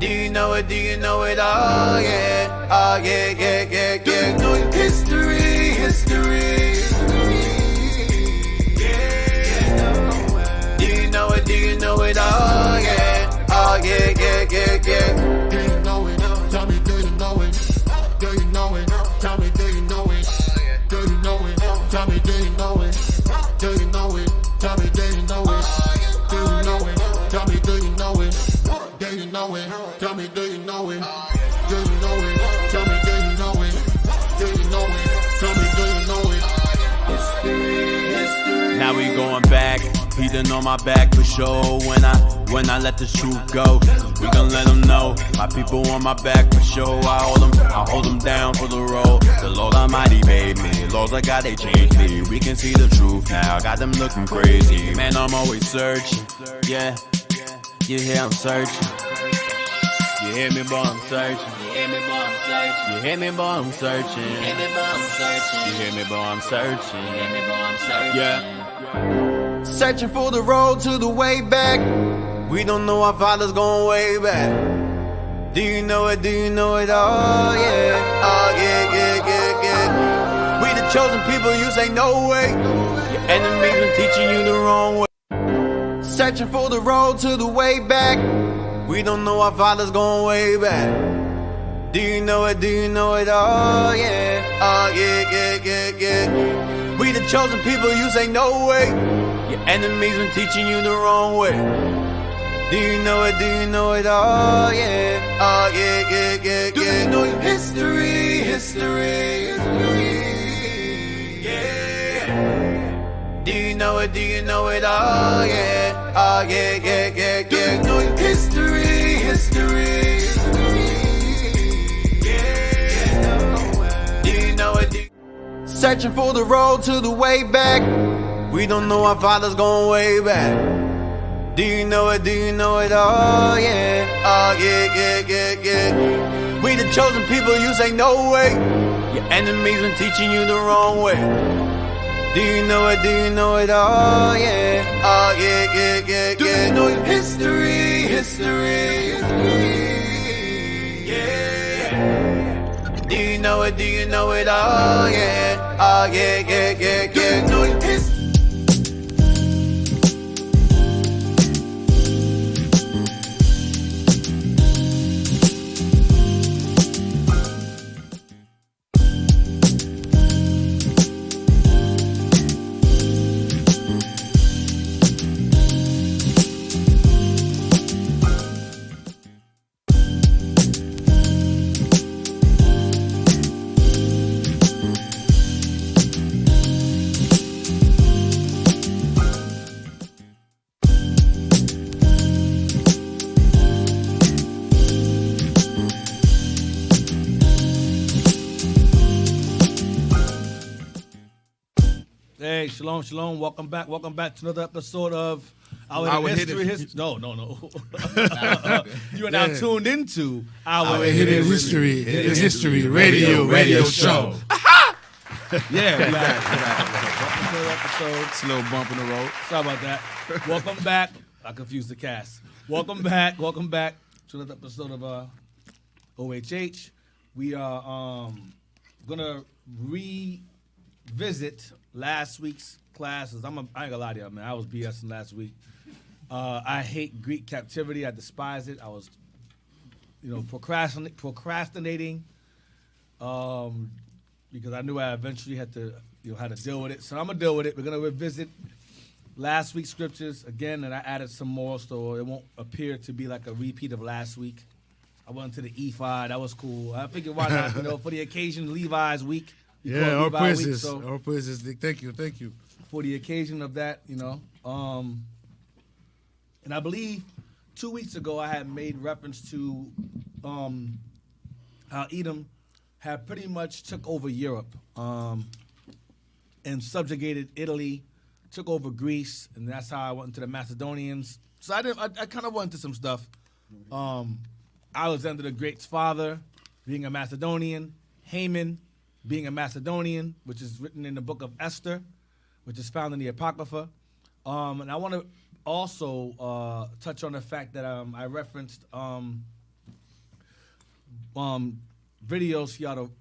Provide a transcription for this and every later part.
Do you know it? Do you know it? Oh yeah, oh yeah, yeah, yeah, yeah. Do you know history, history? Yeah. Do you know it? Do you know it? Oh yeah, oh yeah, yeah, yeah, yeah. Do you know it? Tell me, do you know it? Do you know it? Tell me, do you know it? Do you know it? Tell me, do you know it? Do you know it? Tell me, do you know it? Do you know it? Tell me, do you know it? Do you know it? Tell me, do you know it? Do you know it? Tell me, do you know it? Do you know it? Tell me, do you know it? History, history. Now we going back. He done on my back for sure. When I let the truth go, we gon' let them know. My people on my back for sure. I hold them down for the road. The Lord Almighty made me. Laws of God, they changed me. We can see the truth now. Got them looking crazy. Man, I'm always searching. Yeah, you hear I'm searching. You hear me, boy, I'm searching. You hear me, boy, I'm searching. You hear me, boy, I'm searching. You hear me, boy, I'm searching. You hear me, boy, I'm searching. You hear me, boy, I'm searching. Yeah. Searching for the road to the way back. We don't know our fathers going way back. Do you know it? Do you know it? Oh yeah, oh yeah, yeah, yeah, yeah. We the chosen people, you say no way. Your enemies been teaching you the wrong way. Searching for the road to the way back. We don't know our fathers going way back. Do you know it? Do you know it? Oh yeah, oh yeah, yeah, yeah, yeah. We the chosen people, you say no way. Your enemies been teaching you the wrong way. Do you know it? Do you know it? Oh yeah, oh yeah, yeah, yeah, yeah. Do you know your history, history, history? Yeah. Do you know it? Do you know it? Oh yeah, oh yeah, yeah, yeah, yeah. Do you know your history, history, history? Yeah. Do you know it? Searching for the road to the way back. We don't know our fathers going way back. Do you know it? Do you know it? Oh yeah, oh yeah, yeah, yeah, yeah. We the chosen people, you say no way. Your enemies been teaching you the wrong way. Do you know it? Do you know it? Oh yeah, oh yeah, yeah, yeah, yeah. Do you know your history, history, history? Yeah. Do you know it? Do you know it? Oh yeah, oh yeah, yeah, yeah, yeah. Do you know your history? Hey, shalom, shalom. Welcome back to another episode of Our History. No. You are now tuned into Our Hidden History. Hidden History radio show. Yeah, we back. Welcome to the episode. Slow bump in the road. Sorry about that. Welcome back. I confused the cast. Welcome back to another episode of OHH. We are gonna revisit last week's classes. I ain't gonna lie to you, man. I was BSing last week. I hate Greek captivity. I despise it. I was, procrastinating, because I knew I eventually had to, how to deal with it. So I'm gonna deal with it. We're gonna revisit last week's scriptures again, and I added some more, so it won't appear to be like a repeat of last week. I went to the ephod. That was cool. I figured why not? For the occasion, Levi's week. Yeah, our praises. Thank you. For the occasion of that, and I believe 2 weeks ago I had made reference to how Edom had pretty much took over Europe and subjugated Italy, took over Greece, and that's how I went into the Macedonians. So I kind of went into some stuff. Alexander the Great's father being a Macedonian, Haman being a Macedonian, which is written in the book of Esther, which is found in the Apocrypha. And I want to also touch on the fact that I referenced videos for y'all to,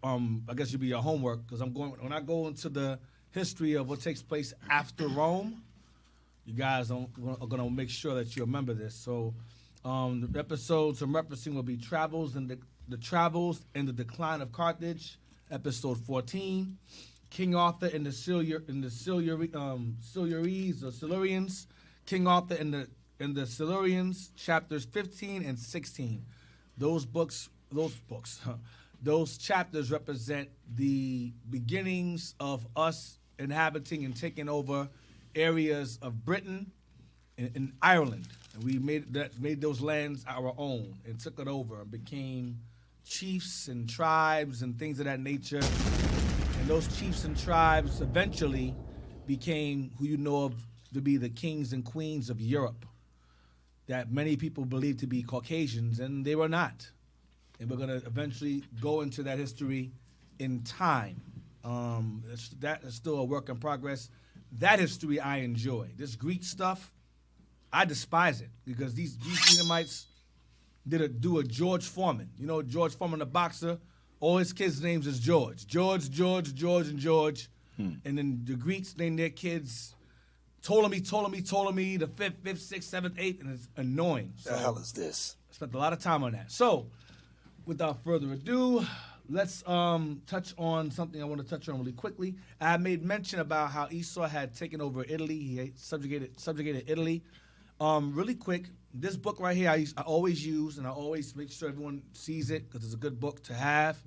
I guess, should be your homework, because when I go into the history of what takes place after Rome, you guys are going to make sure that you remember this. So the episodes I'm referencing will be Travels and the Travels and the Decline of Carthage, episode 14. King Arthur and the Silurians, King Arthur and the Silurians, chapters 15 and 16. Those chapters represent the beginnings of us inhabiting and taking over areas of Britain and Ireland. And we made those lands our own and took it over and became chiefs and tribes and things of that nature. And those chiefs and tribes eventually became who you know of to be the kings and queens of Europe, that many people believe to be Caucasians, and they were not. And we're going to eventually go into that history in time. That is still a work in progress. That history I enjoy. This Greek stuff, I despise it, because these Edomites do a George Foreman. You know, George Foreman, the boxer, all his kids' names is George. George, and George. And then the Greeks name their kids Ptolemy, the 5th, 6th, 7th, 8th, and it's annoying. The hell is this? I spent a lot of time on that. So, without further ado, let's touch on something I want to touch on really quickly. I made mention about how Esau had taken over Italy. He had subjugated Italy. Really quick, this book right here I always use, and I always make sure everyone sees it, because it's a good book to have.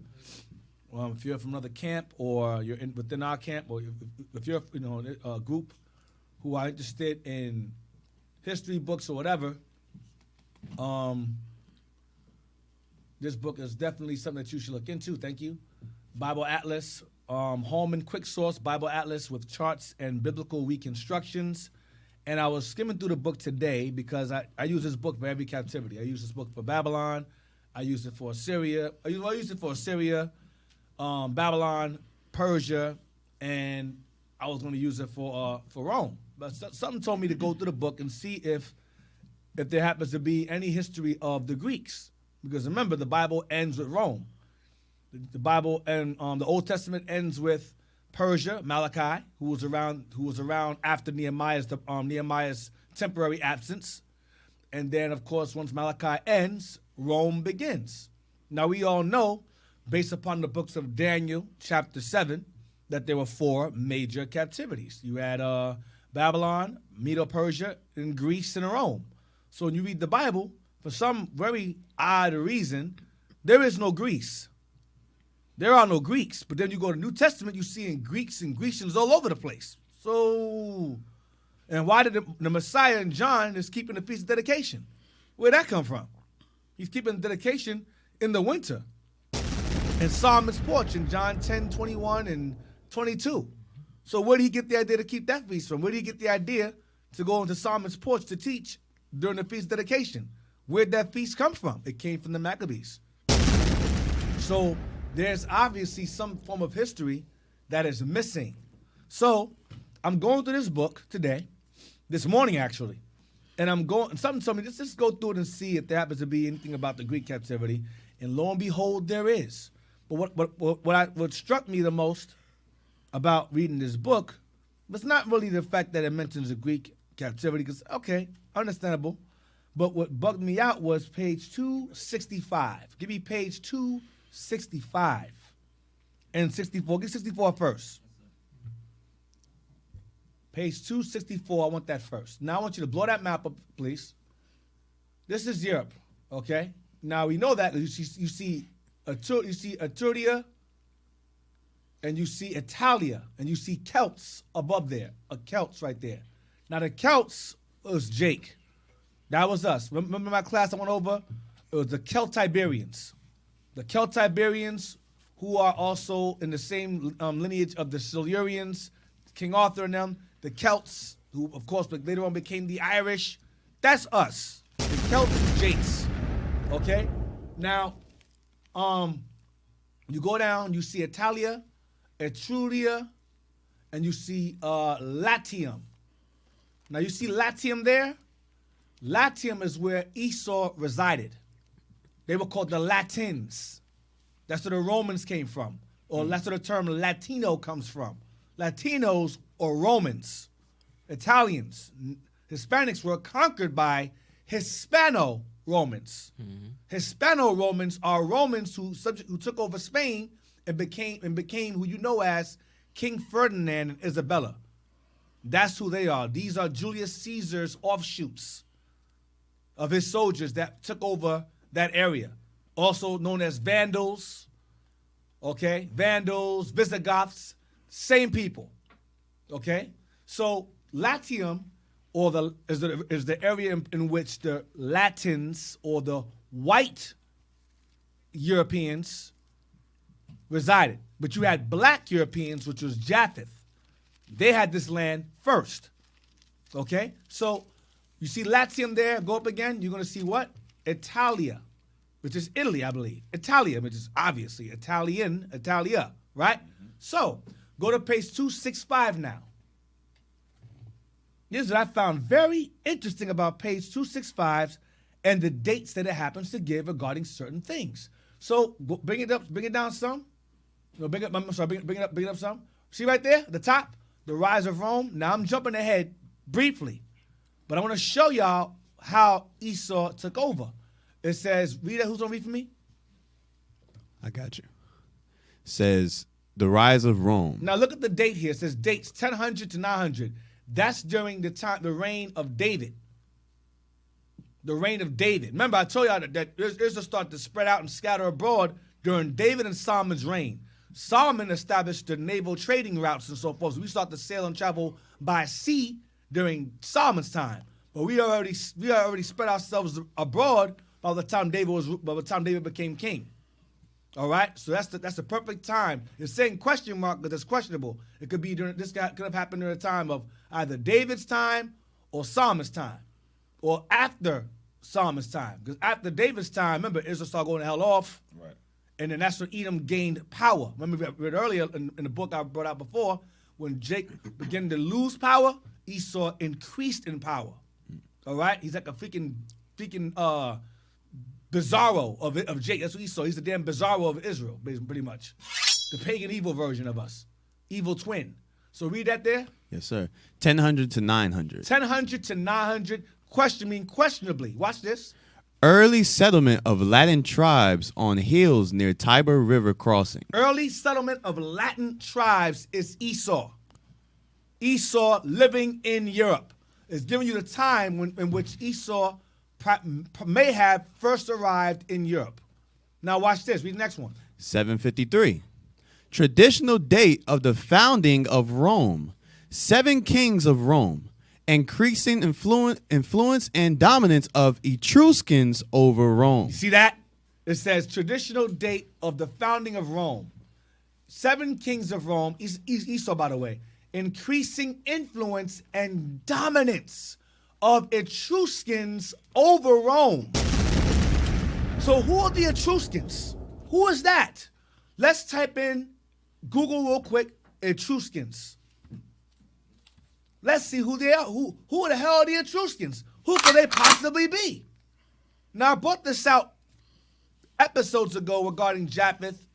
If you're from another camp, or you're within our camp, or if you're a group who are interested in history books or whatever, this book is definitely something that you should look into. Thank you. Bible Atlas, Holman Quick Source Bible Atlas with charts and biblical reconstructions. And I was skimming through the book today because I use this book for every captivity. I use this book for Babylon. I use it for Assyria. I use it for Assyria, Babylon, Persia, and I was going to use it for Rome. But something told me to go through the book and see if there happens to be any history of the Greeks. Because remember, the Bible ends with Rome. The Bible and the Old Testament ends with Persia, Malachi, who was around after Nehemiah's temporary absence. And then, of course, once Malachi ends, Rome begins. Now, we all know, based upon the books of Daniel, chapter 7, that there were 4 major captivities. You had Babylon, Medo-Persia, and Greece and Rome. So when you read the Bible, for some very odd reason, there is no Greece. There are no Greeks. But then you go to the New Testament, you see Greeks and Grecians all over the place. So, and why did the Messiah in John is keeping the feast of dedication? Where'd that come from? He's keeping dedication in the winter. And Solomon's porch in John 10, 21, and 22. So where did he get the idea to keep that feast from? Where did he get the idea to go into Solomon's porch to teach during the feast of dedication? Where'd that feast come from? It came from the Maccabees. So there's obviously some form of history that is missing. So I'm going through this book today, this morning actually, and something told me, just go through it and see if there happens to be anything about the Greek captivity. And lo and behold, there is. But what struck me the most about reading this book was not really the fact that it mentions the Greek captivity, because, okay, understandable. But what bugged me out was page 265. Give me page 265 and 64. Get 64 first. Page 264, I want that first. Now I want you to blow that map up, please. This is Europe, okay? Now we know that you see Etruria, and you see Italia, and you see Celts above there. Celts right there. Now the Celts was Jake. That was us. Remember my class I went over? It was the Celtiberians. The Celtiberians, who are also in the same lineage of the Silurians, King Arthur and them. The Celts, who of course later on became the Irish. That's us. The Celts is Jakes. Okay? Now, you go down, you see Italia, Etruria, and you see Latium. Now you see Latium there? Latium is where Esau resided. They were called the Latins. That's where the Romans came from. Or that's where the term Latino comes from. Latinos or Romans, Italians, Hispanics were conquered by Hispano-Romans. Hispano-Romans are Romans who took over Spain and became who you know as King Ferdinand and Isabella. That's who they are. These are Julius Caesar's offshoots of his soldiers that took over that area. Also known as Vandals, okay? Vandals, Visigoths, same people, okay? So Latium is the area in which the Latins or the white Europeans resided. But you had black Europeans, which was Japheth. They had this land first, okay? So you see Latium there, go up again, you're going to see what? Italia, which is Italy, I believe. Italia, which is obviously Italian, Italia, right? So go to page 265 now. This is what I found very interesting about page 265 and the dates that it happens to give regarding certain things. So bring it down some. No, bring it up some. See right there, the top, the rise of Rome. Now I'm jumping ahead briefly, but I want to show y'all how Esau took over. It says, read it. Who's gonna read for me? I got you. It says the rise of Rome. Now look at the date here. It says dates 1000 to 900. That's during the reign of David. The reign of David. Remember, I told y'all that Israel started to spread out and scatter abroad during David and Solomon's reign. Solomon established the naval trading routes and so forth. So we start to sail and travel by sea during Solomon's time. But we already spread ourselves abroad by the time David became king. All right, so that's the perfect time. It's saying question mark because it's questionable. It could be could have happened during the time of either David's time or Solomon's time, or after Solomon's time. Because after David's time, remember, Israel started going to hell off. Right. And then that's when Edom gained power. Remember, we read earlier in the book I brought out before, when Jacob began to lose power, Esau increased in power. All right? He's like a freaking Bizarro of Jacob. That's what Esau. He's the damn Bizarro of Israel, pretty much. The pagan evil version of us. Evil twin. So read that there. Yes, sir. 1000 to 900. 1000 to 900. Questionably. Watch this. Early settlement of Latin tribes on hills near Tiber River crossing. Early settlement of Latin tribes is Esau. Esau living in Europe. It's giving you the time in which Esau may have first arrived in Europe. Now watch this. Read the next one. 753. Traditional date of the founding of Rome. 7 kings of Rome. Increasing influence and dominance of Etruscans over Rome. You see that? It says traditional date of the founding of Rome. 7 kings of Rome. Esau, by the way. Increasing influence and dominance of Etruscans over Rome. So who are the Etruscans? Who is that? Let's type in Google real quick, Etruscans. Let's see who they are. Who the hell are the Etruscans? Who could they possibly be? Now, I brought this out episodes ago regarding Japheth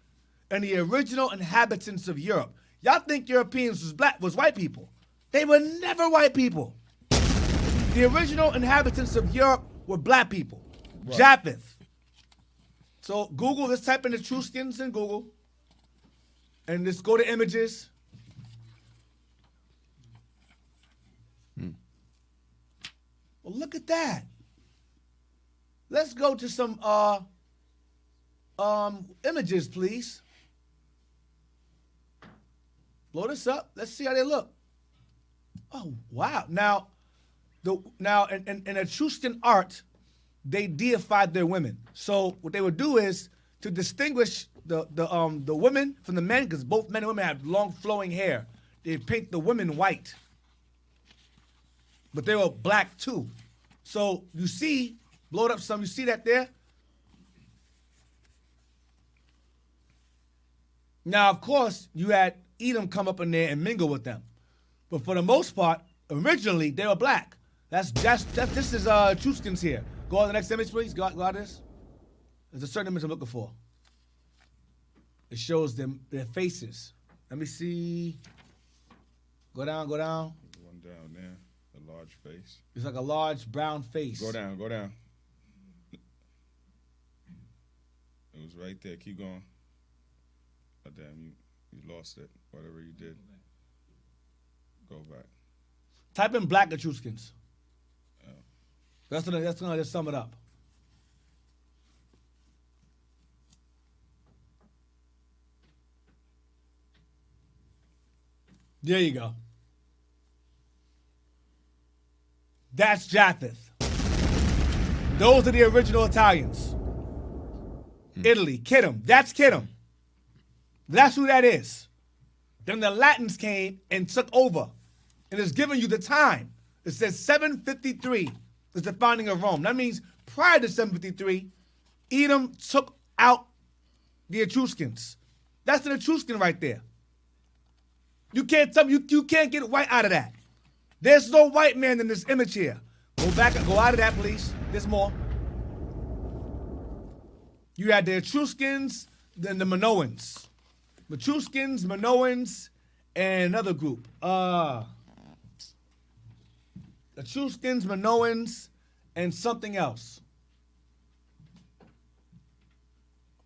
and the original inhabitants of Europe. Y'all think Europeans was white people. They were never white people. The original inhabitants of Europe were black people. Right. Japheth. So Google, let's type in Etruscans in Google. And let's go to images. Well, look at that. Let's go to some images, please. Blow this up. Let's see how they look. Oh, wow. Now in Etruscan art, they deified their women. So what they would do is to distinguish the women from the men, because both men and women have long flowing hair, they'd paint the women white. But they were black too. So you see, blow it up some, you see that there? Now, of course, you had Edom come up in there and mingle with them. But for the most part, originally, they were black. This is Etruscans here. Go on the next image, please. Go out this. There's a certain image I'm looking for. It shows them their faces. Let me see. Go down, go down. One down there, a large face. It's like a large brown face. Go down, go down. It was right there. Keep going. Oh, damn, you lost it. Whatever you did. Go back. Type in black Etruscans. Oh. That's gonna just sum it up. There you go. That's Japheth. Those are the original Italians. Italy, Kittim. That's Kittim. That's who that is. Then the Latins came and took over. And it's giving you the time. It says 753 is the founding of Rome. That means prior to 753, Edom took out the Etruscans. That's an Etruscan right there. You can't tell me, you can't get white out of that. There's no white man in this image here. Go back and go out of that, please. There's more. You had the Etruscans, then the Minoans. Etruscans, Minoans, and another group. Etruscans, Minoans, and something else.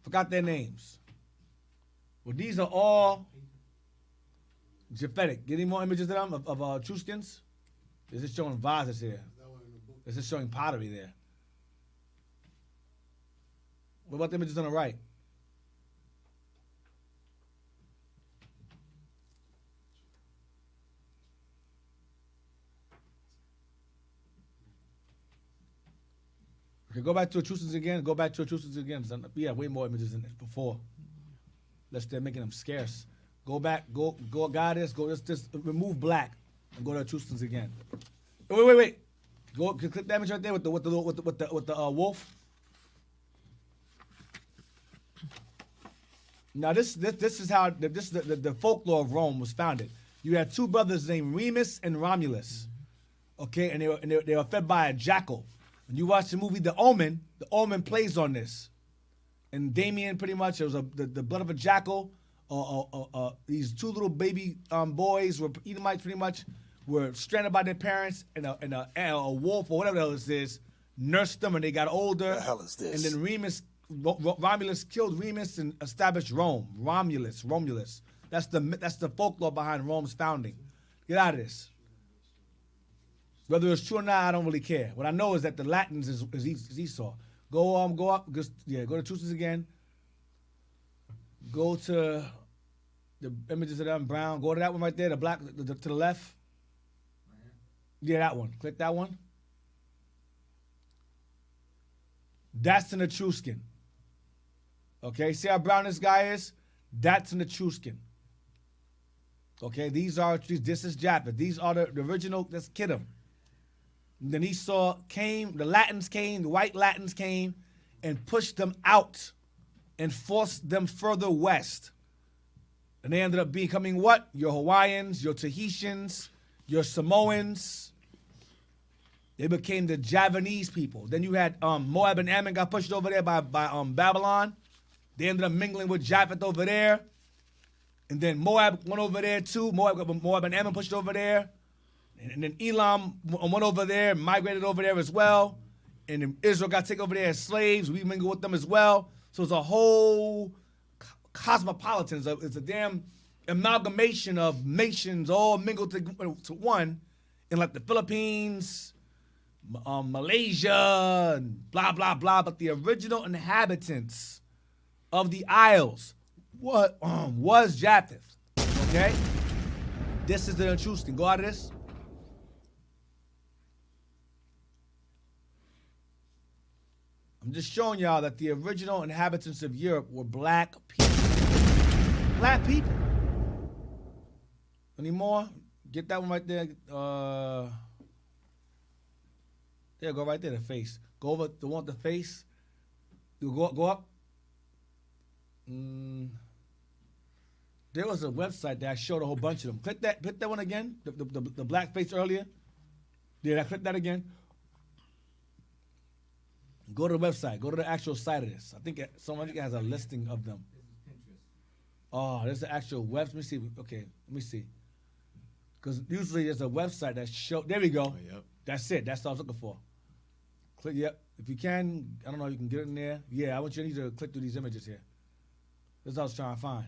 Forgot their names. Well, these are all Japhetic. Get any more images of them, of Etruscans? This is showing vases here. This is showing pottery there. What about the images on the right? Okay, go back to Etruscans again. Go back to Etruscans again. We have way more images than before. They're making them scarce. Go back. Go. Goddess. Go. Just remove black and go to Etruscans again. Wait. Go. Click that image right there with the wolf. Now this is how the folklore of Rome was founded. You had two brothers named Remus and Romulus. Okay, and they were fed by a jackal. When you watch the movie The Omen plays on this. And Damien, pretty much, it was the blood of a jackal. These two little baby boys were Edomites, pretty much, were stranded by their parents, and a wolf or whatever the hell this is nursed them, and they got older. The hell is this? And then Romulus killed Remus and established Rome. Romulus. That's the folklore behind Rome's founding. Get out of this. Whether it's true or not, I don't really care. What I know is that the Latins is Esau. Go up. Go to Etruscans again. Go to the images of them brown. Go to that one right there, the black to the left. Yeah, that one. Click that one. That's an Etruscan. Okay, see how brown this guy is? That's an Etruscan. Okay, this is Japheth. These are the original, that's Kittim. And then Esau came, the Latins came, the white Latins came and pushed them out and forced them further west. And they ended up becoming what? Your Hawaiians, your Tahitians, your Samoans. They became the Javanese people. Then you had Moab and Ammon got pushed over there by Babylon. They ended up mingling with Japheth over there. And then Moab went over there too. Moab and Ammon pushed over there. And then Elam went over there, migrated over there as well. And then Israel got taken over there as slaves. We mingled with them as well. So it's a whole cosmopolitan. It's a damn amalgamation of nations all mingled to one. In like the Philippines, Malaysia, and blah, blah, blah. But the original inhabitants of the Isles was Japheth. Okay? This is the Etruscan. Go out of this. I'm just showing y'all that the original inhabitants of Europe were black people. Black people. Any more? Get that one right there. There, go right there, the face. Go over the one with the face. Go up. There was a website that I showed a whole bunch of them. Click that one again. The black face earlier. Yeah, click that again. Go to the website. Go to the actual site of this. I think someone has a listing of them. Oh, there's the actual web. Let me see. Okay, let me see. Because usually there's a website that show. There we go. Oh, yep. That's it. That's what I was looking for. Click. Yep. If you can, I don't know. You can get in there. Yeah, I want you to click through these images here. This is what I was trying to find.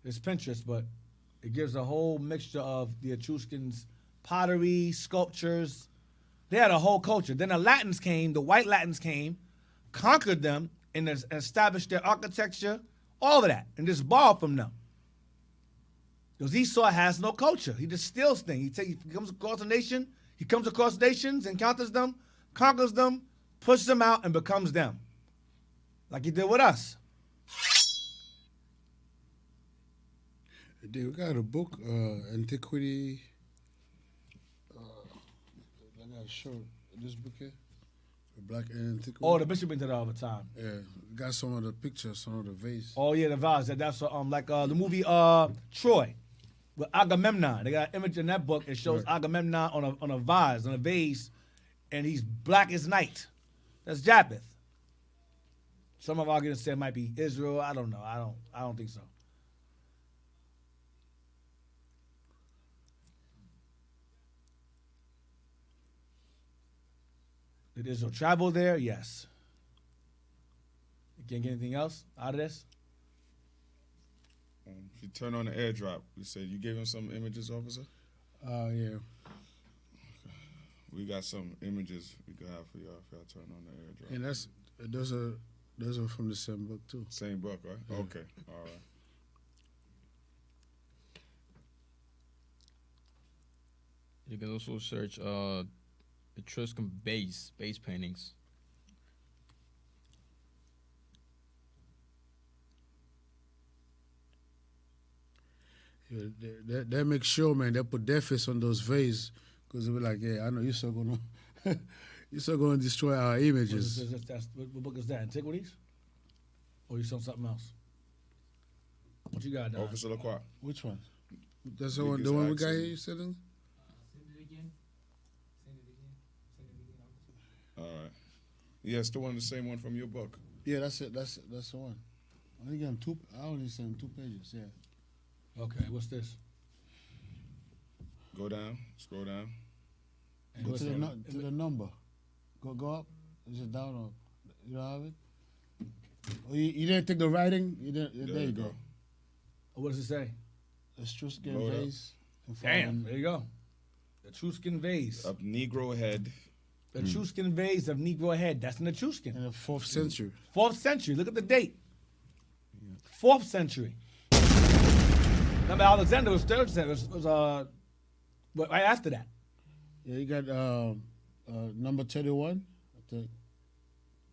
It's Pinterest, but it gives a whole mixture of the Etruscans' pottery, sculptures. They had a whole culture. Then the Latins came, the white Latins came, conquered them, and established their architecture, all of that, and just borrowed from them. Because Esau has no culture. He just steals things. He comes across a nation, he comes across nations, encounters them, conquers them, pushes them out, and becomes them. Like he did with us. We got a book, Antiquity. I got to show this book here. The Black Antiquity. Oh, the bishop into that all the time. Yeah, got some of the pictures, some of the vase. Oh yeah, the vase. That's like the movie Troy with Agamemnon. They got an image in that book. It shows Agamemnon on a vase, and he's black as night. That's Japheth. Some of our arguments say it might be Israel. I don't know. I don't think so. Did Israel travel there? Yes. You can't get anything else out of this? If you turn on the airdrop, you said you gave him some images, officer? Yeah. We got some images we could have for y'all if y'all turn on the airdrop. And those are from the same book too. Same book, right? Yeah. Okay, all right. You can also search Etruscan base paintings. Yeah, that makes sure, man, they put their face on those vases because they were like, yeah, I know you're still gonna destroy our images. What book is that? Antiquities? Or you selling something else? What you got, Don? Officer Lacroix. Which one? That's the one we got here you selling? All right. Yeah, it's the one, the same one from your book. Yeah, that's it. That's the one. I only got I only sent 2 pages. Yeah. Okay, what's this? Go down, scroll down. And Go what's to that? the number. Go up. Is it down or you don't have it? Oh, you didn't take the writing. You didn't. There you go. What does it say? Etruscan Load up. vase. Damn, there you go. Etruscan vase. A Negro head. Etruscan vase of Negro head. That's an Etruscan. In the 4th century. 4th century. Look at the date. 4th century. Remember, Alexander was 3rd century. Was right after that. Yeah, you got number 31.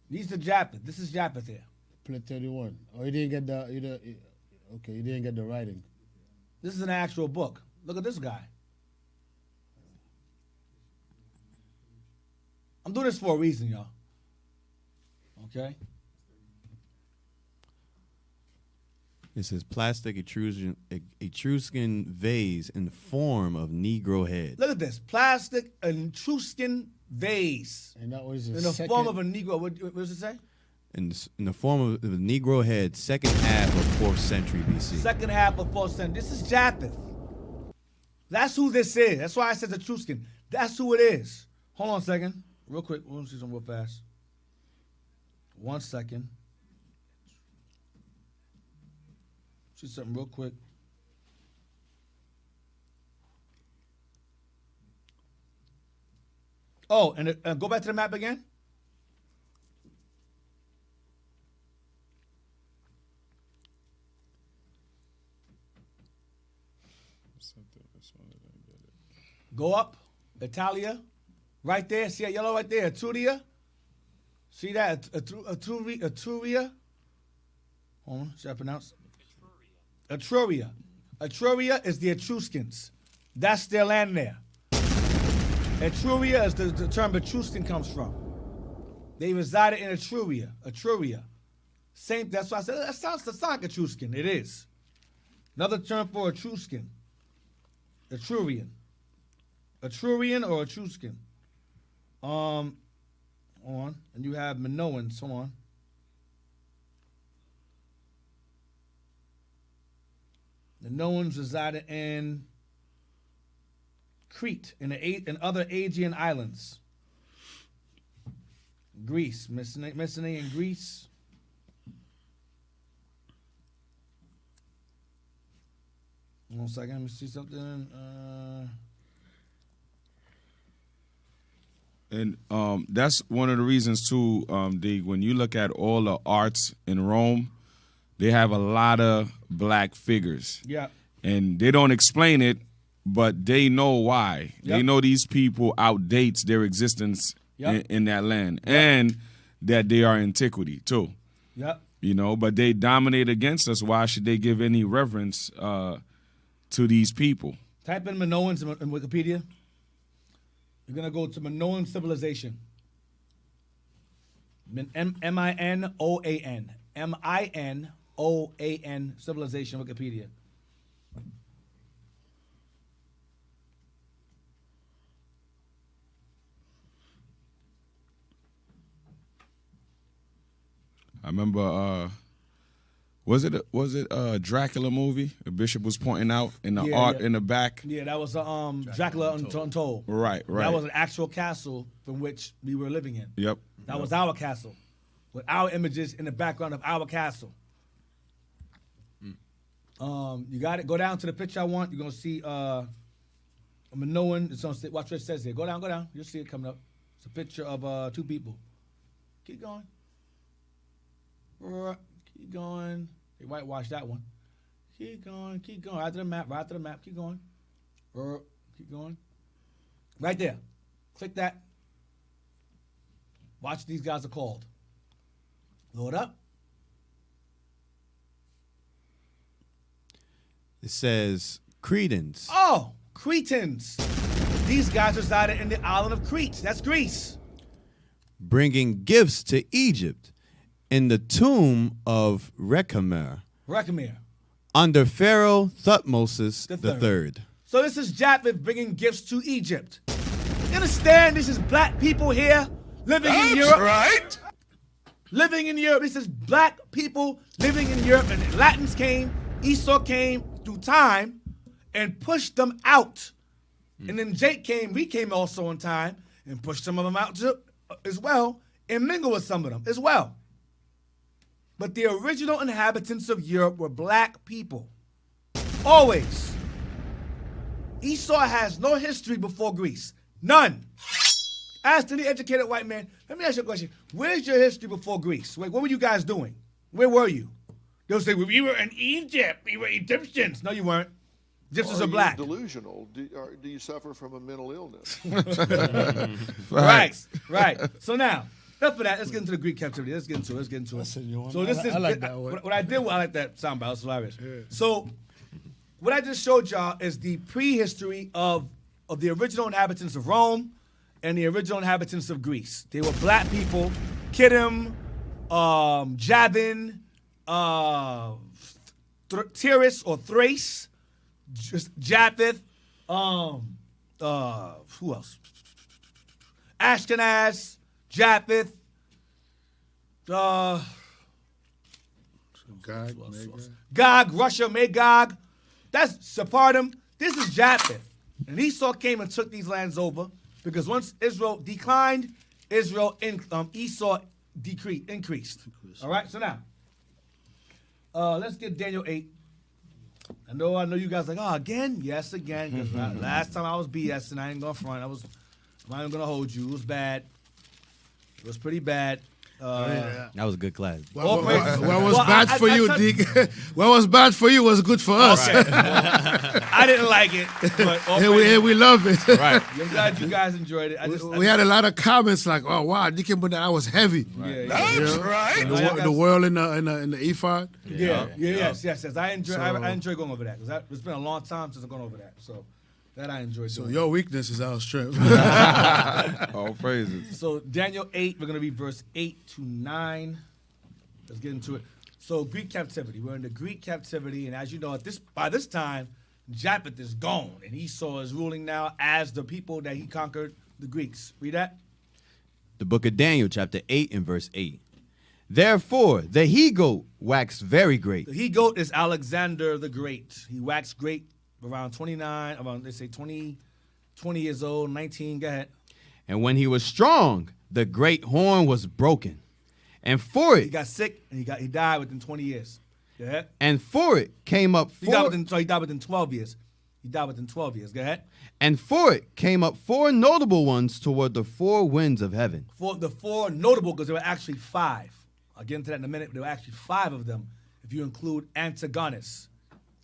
These are Japheth. This is Japheth here. Plate 31. Oh, you didn't get the. You didn't get the writing. This is an actual book. Look at this guy. I'm doing this for a reason, y'all. Okay? It says plastic Etruscan vase in the form of Negro head. Look at this. Plastic Etruscan vase. And that was In the form of a Negro. What does it say? In the form of the Negro head, second half of 4th century BC. Second half of 4th century. This is Japheth. That's who this is. That's why I said Etruscan. That's who it is. Hold on a second. Real quick. We'll see something real fast. 1 second. See something real quick. Oh, and go back to the map again. Go up, Italia, right there. See that yellow right there, Etruria. See that, Etruria. Hold on, should I pronounce? Etruria. Etruria is the Etruscans. That's their land there. Etruria is the term Etruscan comes from. They resided in Etruria. Etruria. Same. That's why I said that sounds like Etruscan. It is. Another term for Etruscan. Etrurian. Etrurian or Etruscan. On. And you have Minoans. Hold on. The Minoans resided in Crete and other Aegean islands. Greece, Mycenae in Greece. One second, let me see something. And that's one of the reasons too, Dig, when you look at all the arts in Rome, they have a lot of black figures. Yeah. And they don't explain it, but they know why. Yep. They know these people outdates their existence in that land. Yep. And that they are antiquity too. Yep. You know, but they dominate against us. Why should they give any reverence to these people? Type in Minoans in Wikipedia. You're going to go to Minoan civilization. M-I-N-O-A-N. M-I-N-O-A-N civilization, Wikipedia. I remember, was it a Dracula movie? The bishop was pointing out in the art in the back. Yeah, that was Dracula Untold. Right. That was an actual castle from which we were living in. Yep. That was our castle, with our images in the background of our castle. You got it. Go down to the picture I want. You're gonna see a Minoan. It's gonna say, watch what it says here. Go down. You'll see it coming up. It's a picture of two people. Keep going. Keep going. They whitewashed that one. Keep going. Right to the map. Keep going. Keep going. Right there. Click that. Watch what these guys are called. Load up. It says Cretans. Oh, Cretans. These guys resided in the island of Crete. That's Greece. Bringing gifts to Egypt in the tomb of Recamer under Pharaoh Thutmose III. So this is Japheth bringing gifts to Egypt. You understand? This is black people here living in Europe. Right. Living in Europe. This is black people living in Europe. And the Latins came, Esau came through time and pushed them out. And then Jake came, we came also in time and pushed some of them out as well and mingled with some of them as well. But the original inhabitants of Europe were black people. Always. Esau has no history before Greece. None. Ask any educated white man, let me ask you a question. Where's your history before Greece? What were you guys doing? Where were you? They'll say, well, we were in Egypt. We were Egyptians. No, you weren't. Egyptians are black. Delusional? Do you suffer from a mental illness? Right. So now, enough of that. Let's get into the Greek captivity. Let's get into it. Listen, So this I like that one. What I did, I like that soundbite. It's hilarious. Yeah. So what I just showed y'all is the prehistory of the original inhabitants of Rome and the original inhabitants of Greece. They were black people. Kittim, Jabin, Tyrus or Thrace, Japheth, who else? Ashkenaz, Japheth, Gog, Russia, Magog. That's Sephardim. This is Japheth. And Esau came and took these lands over because once Israel declined, Esau increased. All right, so now, let's get Daniel 8. I know you guys are like, oh, again? Yes, again. Because last time I was BSing, I ain't going to front. I'm not even going to hold you. It was bad. It was pretty bad. That was a good class. What was bad for you, Dick? What was bad for you was good for us. Okay. I didn't like it, but we love it. Right. I'm glad you guys enjoyed it. We had a lot of comments like, "Oh wow, Dick, but that was heavy." Right. That's right. The world in the ephod. Yes. I enjoy going over that because it's been a long time since I've gone over that. So that I enjoy. So your weakness is our strength. All praises. So Daniel 8, we're going to read verse 8 to 9. Let's get into it. So Greek captivity. We're in the Greek captivity, and as you know, by this time, Japheth is gone, and Esau is ruling now as the people that he conquered, the Greeks. Read that. The book of Daniel, chapter 8 and verse 8. Therefore, the he-goat waxed very great. The he-goat is Alexander the Great. He waxed great around 29, around, they say 20 years old, 19, go ahead. And when he was strong, the great horn was broken. And for He it, got sick, and he died within 20 years. Go ahead. and for it came up He died four, within 12 years. He died within 12 years. Go ahead. and for it came up four notable ones toward the four winds of heaven. For the four notable, because there were actually five. I'll get into that in a minute. There were actually five of them if you include Antigonus.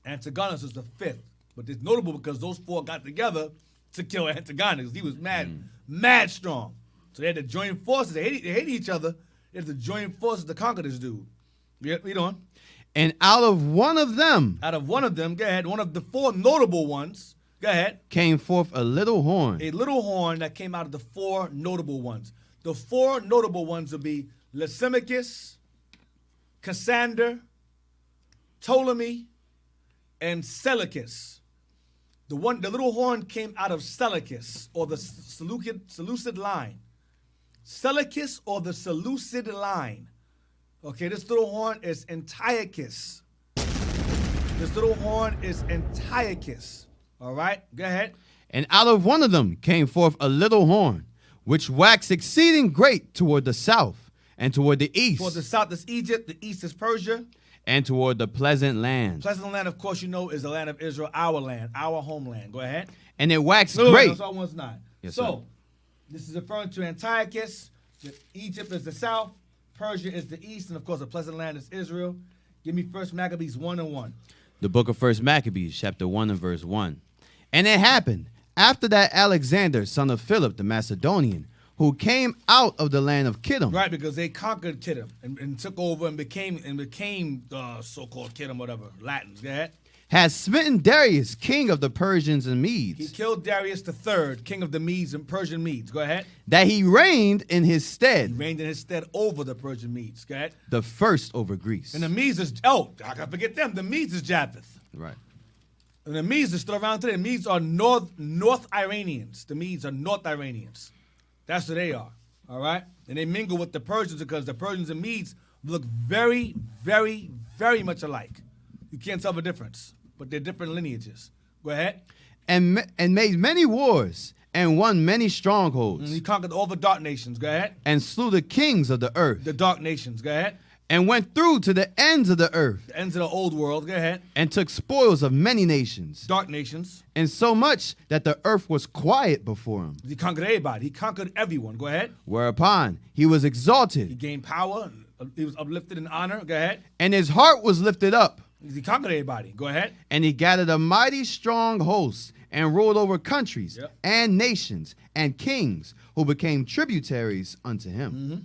Antigonus is the fifth. But it's notable because those four got together to kill Antigonus. He was mad strong. So they had to join forces. They hated each other. They had to join forces to conquer this dude. Read on. And out of one of them Out of one of them, go ahead, one of the four notable ones, go ahead, came forth a little horn, a little horn that came out of the four notable ones. The four notable ones would be Lysimachus, Cassander, Ptolemy, and Seleucus. The little horn came out of Seleucus, or the Seleucid line. Seleucus or the Seleucid line. Okay, this little horn is Antiochus. This little horn is Antiochus. All right, go ahead. and out of one of them came forth a little horn, which waxed exceeding great toward the south, and toward the east, For the south is Egypt, the east is Persia. and toward the pleasant land. Pleasant land, of course, you know, is the land of Israel, our land, our homeland. Go ahead. And it waxed No, great. that's all one's not. Yes, so, this is referring to Antiochus. Egypt is the south. Persia is the east. And, of course, the pleasant land is Israel. Give me 1 Maccabees 1:1. The book of 1 Maccabees, chapter 1 and verse 1. And it happened, after that Alexander, son of Philip the Macedonian, who came out of the land of Kittim, Right, because they conquered Kittim and took over and became so-called Kittim, whatever, Latins. Go ahead. had smitten Darius, king of the Persians and He Medes, killed Darius III, king of the Medes and Persian Medes. Go ahead. that he reigned in his He stead, reigned in his stead over the Persian Medes. Go ahead. the first over Greece. And the Medes is, I gotta forget them. The Medes is Japheth. Right. And the Medes are still around today. The Medes are North Iranians. The Medes are North Iranians. That's who they are. All right? And they mingle with the Persians because the Persians and Medes look very, very, very much alike. You can't tell the difference, but they're different lineages. Go ahead. And made many wars, and won many strongholds, And he conquered all the dark nations. Go ahead. and slew the kings of the earth, The dark nations. Go ahead. and went through to the ends of the earth, The ends of the old world. Go ahead. and took spoils of many nations, Dark nations. and so much that the earth was quiet before him. He conquered everybody. He conquered everyone. Go ahead. Whereupon he was He exalted, gained power. He was uplifted in honor. Go ahead. and his heart was lifted up, He conquered everybody. Go ahead. and he gathered a mighty strong host, and ruled over countries, Yep. and nations, and kings, who became tributaries unto him. Mm-hmm.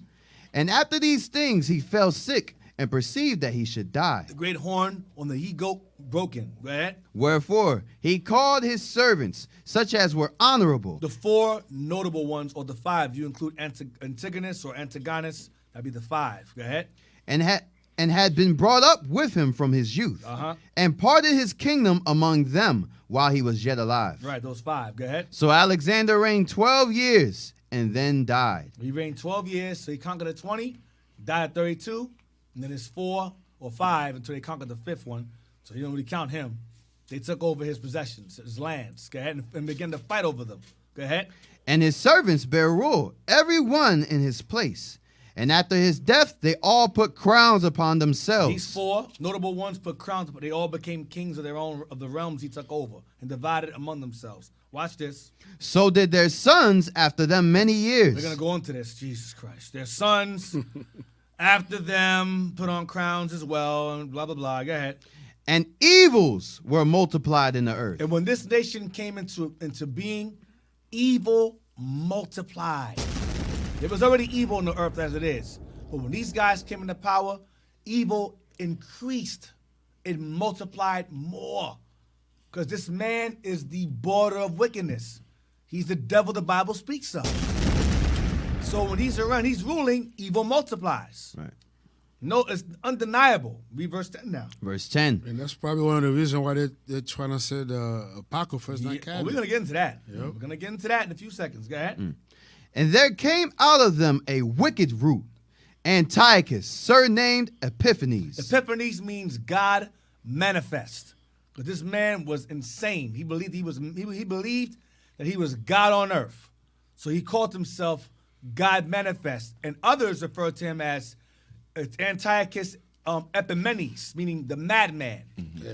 And after these things he fell sick, and perceived that he should die. The great horn on the he-goat broken. Go ahead. Wherefore he called his servants, such as were honorable, The four notable ones, or the five, you include Antigonus or Antigonus, that'd be the five. Go ahead. and had been brought up with him from his youth, Uh-huh. and parted his kingdom among them while he was yet alive. Right, those five. Go ahead. So Alexander reigned 12 years, and then died. He reigned 12 years, so he conquered at 20, died at 32, and then it's 4 or 5 until they conquered the fifth one. So you don't really count him. They took over his possessions, his lands. Go ahead, and began to fight over them. Go ahead. And his servants bare rule, every one in his place. And after his death, they all put crowns upon themselves. These four notable ones put crowns, but they all became kings of their own, of the realms he took over, and divided among themselves. Watch this. So did their sons after them many years. We're going to go into this. Jesus Christ. Their sons, after them, put on crowns as well, and blah, blah, blah. Go ahead. And evils were multiplied in the earth. And when this nation came into being, evil multiplied. There was already evil on the earth as it is. But when these guys came into power, evil increased. It multiplied more. Because this man is the border of wickedness. He's the devil the Bible speaks of. So when he's around, he's ruling, evil multiplies. Right. No, it's undeniable. Read verse 10 now. Verse 10. And that's probably one of the reasons why they're trying to say the Apocrypha is not Yeah, canon. we're going to get into that. Yep. We're going to get into that in a few seconds. Go ahead. And there came out of them a wicked root, Antiochus, surnamed Epiphanes. Epiphanes means God manifest. But this man was insane. He believed he believed that he was God on earth. So he called himself God manifest. And others refer to him as Antiochus Epimenes, meaning the madman. Yeah.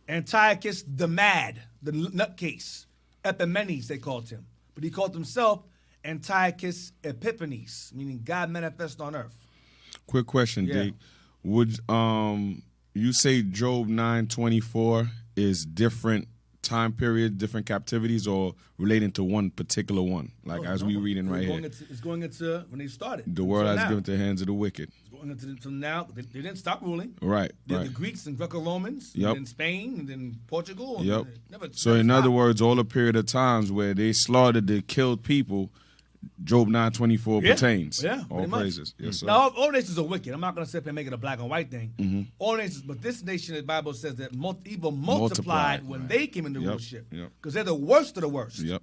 Antiochus the mad, the nutcase. Epimenes, they called him. But he called himself Antiochus Epiphanes, meaning God manifest on earth. Quick question, Yeah. Deke. Would you say Job 9:24 is different time period, different captivities, or relating to one particular one? Like as we reading right here, It's going into when they started. the world So has now. given to the hands of the wicked. It's going into now. They didn't stop ruling. Right, The right. Greeks and Yep. Greco-Romans, and then Spain, and then Portugal. and Yep. never So in stopped. other words, all the period of times where they slaughtered, they killed people, Job 9:24 pertains. Yeah, all pretty much. praises. Yes, sir. Now, all nations are wicked. I'm not going to sit up here and make it a black and white thing. Mm-hmm. All nations, but this nation, the Bible says that evil multiplied when right. they came into Yep, rulership. yep. Because they're the worst of the worst. Yep.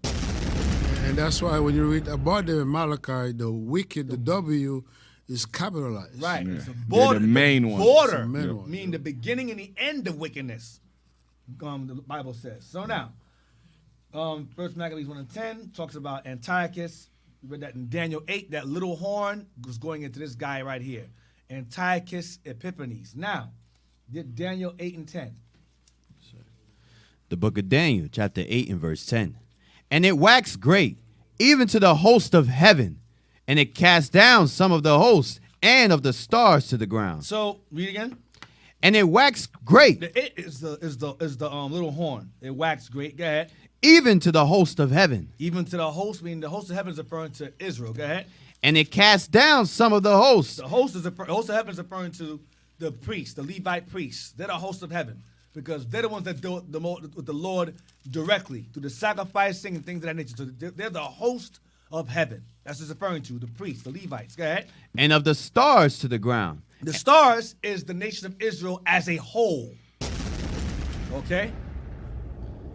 And that's why when you read about them in Malachi, the wicked, the W, is capitalized. Right. Yeah. It's a They're border. the main ones. Border. It's the main one, Meaning the beginning and the end of wickedness. The Bible says. So now, First Maccabees 1:10 talks about Antiochus. We read that in Daniel 8. That little horn was going into this guy right here, Antiochus Epiphanes. Now, did Daniel 8:10. The book of Daniel, chapter 8 and verse 10. And it waxed great, even to the host of heaven, and it cast down some of the hosts and of the stars to the ground. So read again. And it waxed great, The it is the little horn. It waxed great. Go ahead. even to the host of heaven, Even to the host, meaning the host of heaven is referring to Israel. Go ahead. and it cast down some of the hosts. The host of heaven is referring to the priests, the Levite priests. They're the host of heaven because they're the ones that do with the Lord directly through the sacrificing and things of that nature. So they're the host of heaven. That's what it's referring to, the priests, the Levites. Go ahead. And of the stars to the ground. The stars is the nation of Israel as a whole. Okay?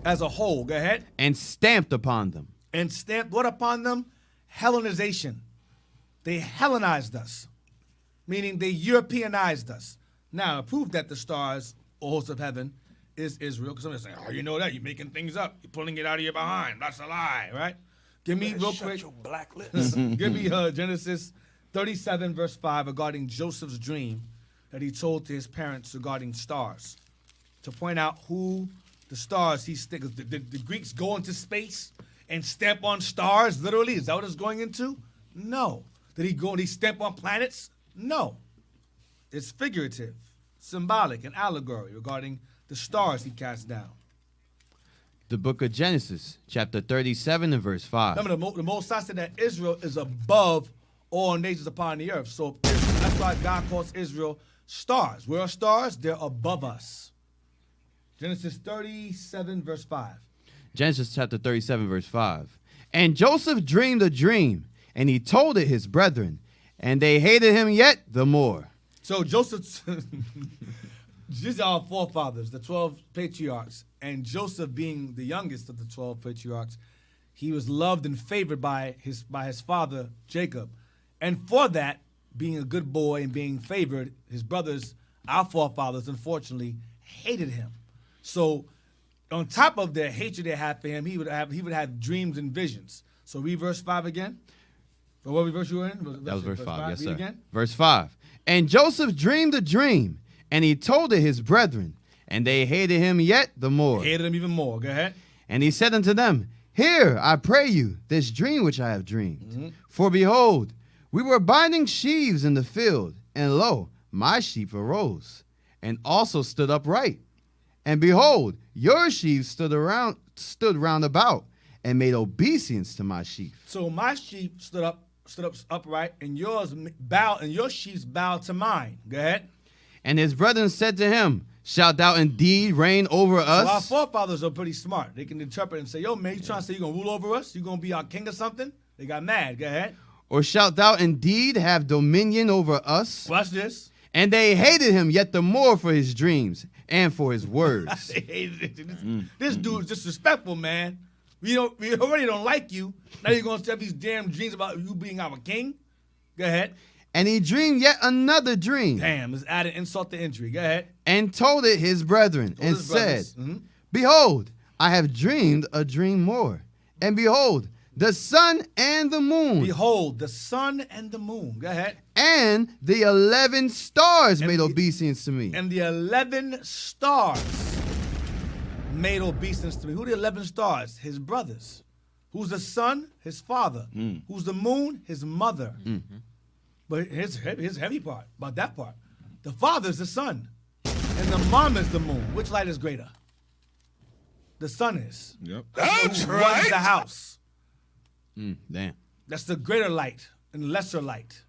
As a whole. Go ahead. And stamped upon them. And stamped what upon them? Hellenization. They Hellenized us, meaning they Europeanized us. Now, to prove that the stars, or host of heaven, is Israel, because somebody's saying, oh, you know that, you're making things up. You're pulling it out of your behind. That's a lie, right? Give me real quick. Shut your black lips. Give me Genesis 37, verse 5, regarding Joseph's dream that he told to his parents regarding stars, to point out who the stars he sticks. Did the Greeks go into space and stamp on stars, literally? Is that what it's going into? No. Did he go and he stamp on planets? No. It's figurative, symbolic, and allegory regarding the stars he cast down. The book of Genesis, chapter 37 and verse 5. Remember, the Most High said that Israel is above all nations upon the earth. So that's why God calls Israel stars. Where are stars? They're above us. Genesis 37, verse 5. Genesis chapter 37, verse 5. And Joseph dreamed a dream, and he told it his brethren, and they hated him yet the more. So Joseph, these are our forefathers, the 12 patriarchs, and Joseph being the youngest of the 12 patriarchs, he was loved and favored by his father Jacob. And for that, being a good boy and being favored, his brothers, our forefathers, unfortunately, hated him. So on top of the hatred they had for him, he would have dreams and visions. So read verse 5 again. Or what verse you were in? That was verse 5, yes, Read sir. again. Verse 5. And Joseph dreamed a dream, and he told it his brethren, and they hated him yet the more. Hated him even more. Go ahead. And he said unto them, Hear, I pray you, this dream which I have dreamed. For behold, we were binding sheaves in the field, and lo, my sheep arose, and also stood upright. And behold, your sheaves stood round about, and made obeisance to my sheep. So my sheep stood up upright, and yours bowed, and your sheep bowed to mine. Go ahead. And his brethren said to him, Shalt thou indeed reign over So our us? forefathers are pretty smart. They can interpret and say, yo, man, you trying to say you're going to rule over us? You're going to be our king or something? They got mad. Go ahead. Or shalt thou indeed have dominion over us? Watch this. And they hated him yet the more for his dreams and for his words. They hated it. This dude's disrespectful, man. We already don't like you. Now you're going to have these damn dreams about you being our king? Go ahead. And he dreamed yet another dream. Damn, let's add an insult to injury. Go ahead. And told it his brethren, and said, Behold, I have dreamed a dream more. And behold, the sun and the moon. Behold, the sun and the moon. Go ahead. And the 11 stars made obeisance to me. And the 11 stars made obeisance to me. Who are the 11 stars? His brothers. Who's the sun? His father. Who's the moon? His mother. But here's heavy part, about that part. The father is the sun, and the mom is the moon. Which light is greater? The sun is. Yep. That's right. Runs the house. Damn. That's the greater light and lesser light.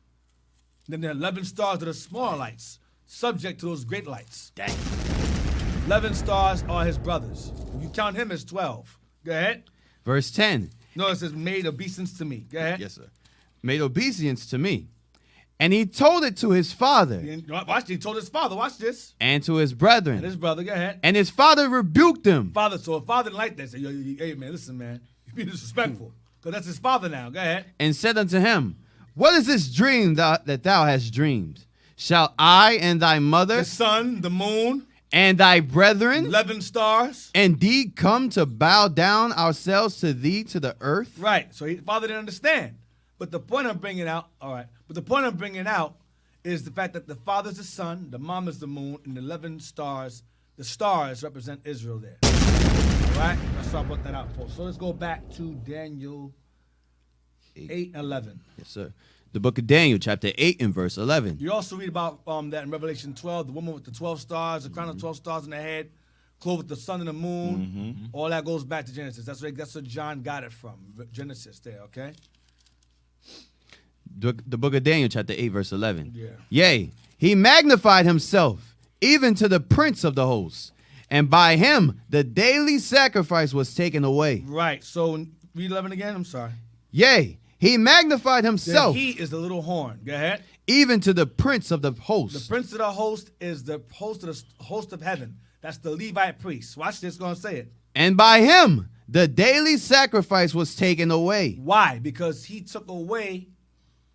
Then the 11 stars are the smaller lights, subject to those great lights. Dang. 11 stars are his brothers. If you count him as 12. Go ahead. Verse 10. No, it says made obeisance to me. Go ahead. Yes, sir. Made obeisance to me. And he told it to his father. Watch, he told his father, watch this. And to his brethren. And his brother, go ahead. And his father rebuked him. So if father didn't like that, say, hey man, listen man, you're being disrespectful. Because that's his father now, go ahead. And said unto him, What is this dream that thou hast dreamed? Shall I and thy mother, the sun, the moon, and thy brethren, 11 stars, indeed come to bow down ourselves to thee to the earth? Right, so father didn't understand. But the point I'm bringing out, is the fact that the father's the sun, the mom is the moon, and the 11 stars, the stars represent Israel there. All right? That's why I brought that out for. So let's go back to Daniel 8:11. Yes, sir. The book of Daniel, chapter 8 and verse 11. You also read about that in Revelation 12, the woman with the 12 stars, the crown of 12 stars in her head, clothed with the sun and the moon. All that goes back to Genesis. That's where John got it from, Genesis there, okay? The book of Daniel, chapter 8, verse 11. Yeah. Yea, he magnified himself, even to the prince of the hosts, and by him the daily sacrifice was taken away. Right, so read 11 again, I'm sorry. Yea, he magnified himself. The he is the little horn, go ahead. Even to the prince of the hosts. The prince of the host is the host of heaven. That's the Levite priest. Watch this, going to say it. And by him the daily sacrifice was taken away. Why? Because he took away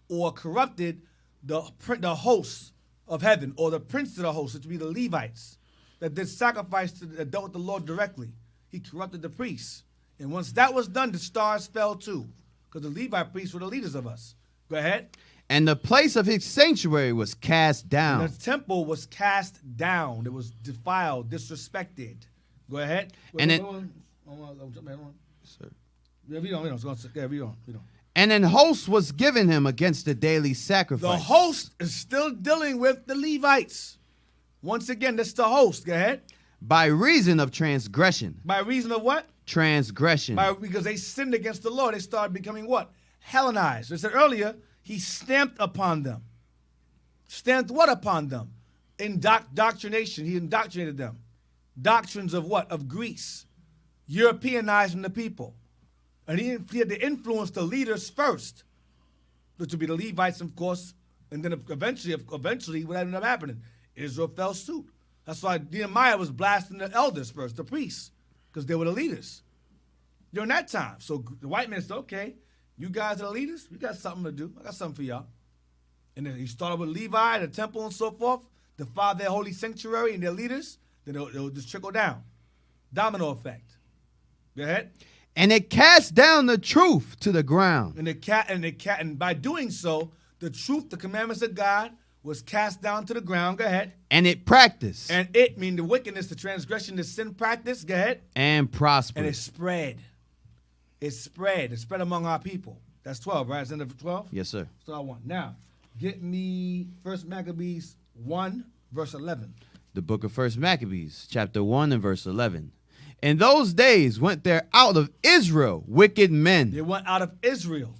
or corrupted the hosts of heaven, or the prince of the hosts, which would be the Levites, that did sacrifice that dealt with the Lord directly. He corrupted the priests. And once that was done, the stars fell too, because the Levite priests were the leaders of us. Go ahead. And the place of his sanctuary was cast down. And the temple was cast down. It was defiled, disrespected. Go ahead. And Read on. And an host was given him against the daily sacrifice. The host is still dealing with the Levites. Once again, that's the host. Go ahead. By reason of transgression. By reason of what? Transgression. Because they sinned against the Lord, they started becoming what? Hellenized. I said earlier, he stamped upon them. Stamped what upon them? Indoctrination. He indoctrinated them. Doctrines of what? Of Greece. Europeanizing the people. And he had to influence the leaders first, which would be the Levites, of course, and then eventually what ended up happening? Israel fell suit. That's why Nehemiah was blasting the elders first, the priests, because they were the leaders during that time. So the white man said, okay, you guys are the leaders, we got something to do. I got something for y'all. And then he started with Levi, the temple and so forth, defiled their holy sanctuary and their leaders, then it'll just trickle down. Domino effect. Go ahead. And it cast down the truth to the ground. And by doing so, the truth, the commandments of God, was cast down to the ground. Go ahead. And it practiced. And it mean the wickedness, the transgression, the sin practice. Go ahead. And prospered. And it spread. It spread. It spread among our people. That's 12, right? It's end of 12? Yes, sir. So I want. Now, get me 1 Maccabees 1, verse 11. The book of 1 Maccabees, chapter 1 and verse 11. In those days went there out of Israel wicked men. They went out of Israel,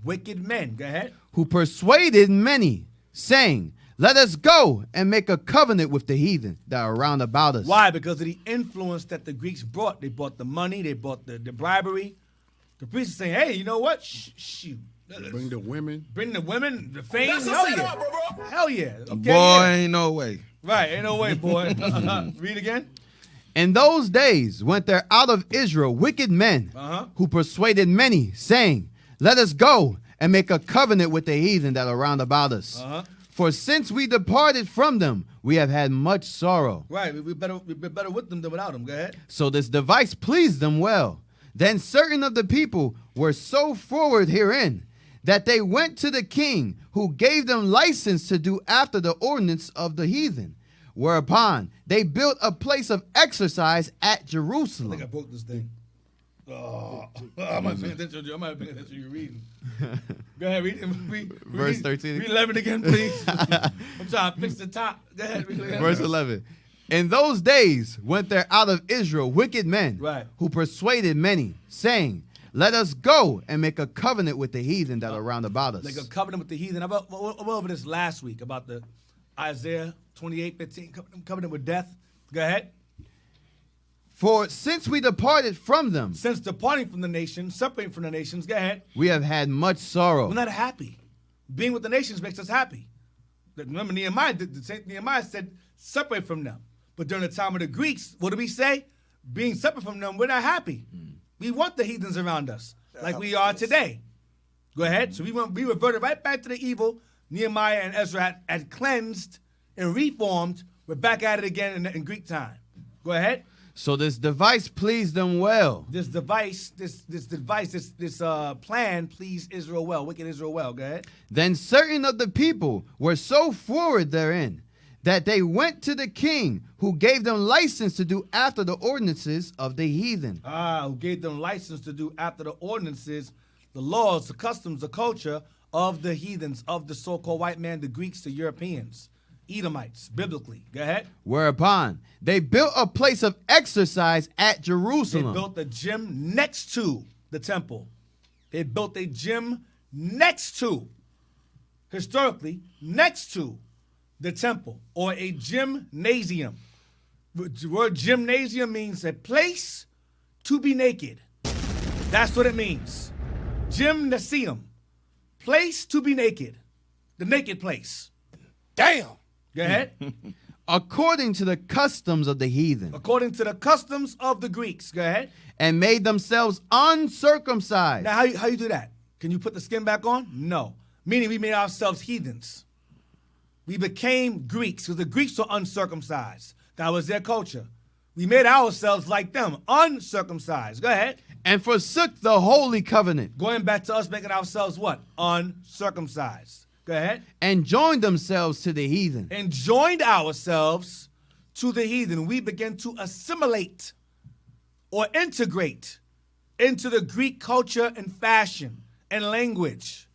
wicked men. Go ahead. Who persuaded many, saying, Let us go and make a covenant with the heathen that are round about us. Why? Because of the influence that the Greeks brought. They brought the money, they brought the bribery. The priests are saying, hey, you know what? Shoot. Bring the women. Bring the women, the fame. Hell yeah. Hell yeah. Okay, boy, ain't no way. Right, ain't no way, boy. Read again. In those days went there out of Israel wicked men who persuaded many, saying, let us go and make a covenant with the heathen that are round about us. For since we departed from them, we have had much sorrow. Right, we're better with them than without them. Go ahead. So this device pleased them well. Then certain of the people were so forward herein that they went to the king, who gave them license to do after the ordinance of the heathen. Whereupon they built a place of exercise at Jerusalem. I think I broke this thing. Oh, I'm not paying attention to you. I'm not paying attention to you reading. Go ahead, read Verse 13. Read 11 again, please. I'm trying to fix the top. Go ahead. Read Verse 11. In those days went there out of Israel wicked men who persuaded many, saying, let us go and make a covenant with the heathen that are round about us. Like a covenant with the heathen. I went over this last week about the Isaiah 28:15, covenant with death. Go ahead. For since we departed from them, since departing from the nations, separating from the nations, go ahead. We have had much sorrow. We're not happy. Being with the nations makes us happy. Remember Nehemiah, Nehemiah said, separate from them. But during the time of the Greeks, what do we say? Being separate from them, we're not happy. We want the heathens around us, like we are today. Go ahead. So we reverted right back to the evil Nehemiah and Ezra had cleansed and reformed. We're back at it again in Greek time. Go ahead. So this device pleased them well. This plan pleased Israel well, wicked Israel well. Go ahead. Then certain of the people were so forward therein that they went to the king, who gave them license to do after the ordinances of the heathen. Who gave them license to do after the ordinances, the laws, the customs, the culture of the heathens, of the so-called white man, the Greeks, the Europeans, Edomites, biblically. Go ahead. Whereupon they built a place of exercise at Jerusalem. They built a gym next to the temple. They built a gym next to, historically, next to the temple, or a gymnasium. The word gymnasium means a place to be naked. That's what it means. Gymnasium. Place to be naked. The naked place. Damn. Go ahead. According to the customs of the heathen. According to the customs of the Greeks. Go ahead. And made themselves uncircumcised. Now, how you do that? Can you put the skin back on? No. Meaning we made ourselves heathens. We became Greeks because the Greeks were uncircumcised. That was their culture. We made ourselves like them, uncircumcised. Go ahead. And forsook the holy covenant. Going back to us making ourselves what? Uncircumcised. Go ahead. And joined themselves to the heathen. And joined ourselves to the heathen. We began to assimilate or integrate into the Greek culture and fashion and language.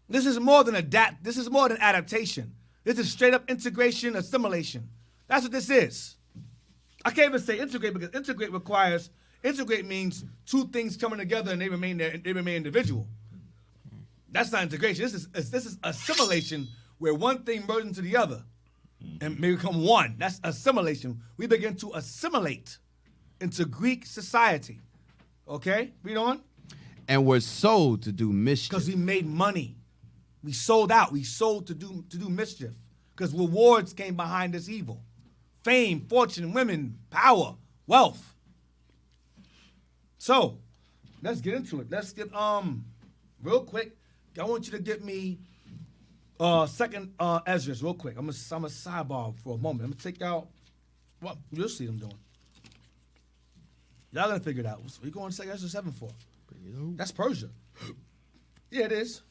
This is more than This is more than adaptation. This is straight up integration, assimilation. That's what this is. I can't even say integrate because integrate means two things coming together and they remain individual. That's not integration. This is assimilation, where one thing merges into the other and may become one. That's assimilation. We begin to assimilate into Greek society. Okay, read on. And were sold to do mischief. Because we made money. We sold out. We sold to do mischief. Because rewards came behind this evil. Fame, fortune, women, power, wealth. So, let's get into it. Let's get real quick. I want you to get me second Ezra real quick. I'm a sidebar for a moment. I'm gonna take out what you'll see them doing. Y'all gonna figure it out. What are you going to second Ezra 7 for? That's Persia. Yeah, it is.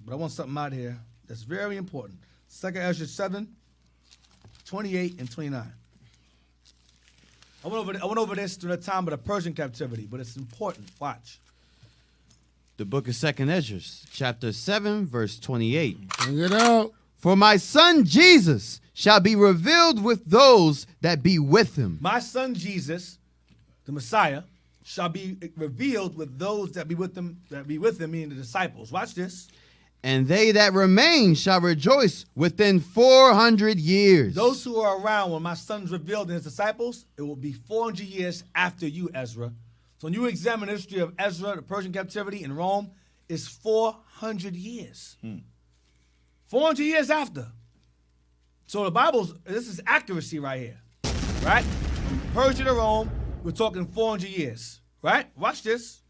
But I want something out here that's very important. Second Ezra 7, 28 and 29. I went over this during the time of the Persian captivity, but it's important. Watch. The book of 2nd Ezra, chapter 7, verse 28. Bring it out. For my son Jesus shall be revealed with those that be with him. My son Jesus, the Messiah, shall be revealed with those that be with him, meaning the disciples. Watch this. And they that remain shall rejoice within 400 years. Those who are around when my son's revealed in his disciples, it will be 400 years after you, Ezra. So when you examine the history of Ezra, the Persian captivity in Rome, it's 400 years. 400 years after. So the Bible's, this is accuracy right here, right? From Persia to Rome, we're talking 400 years, right? Watch this.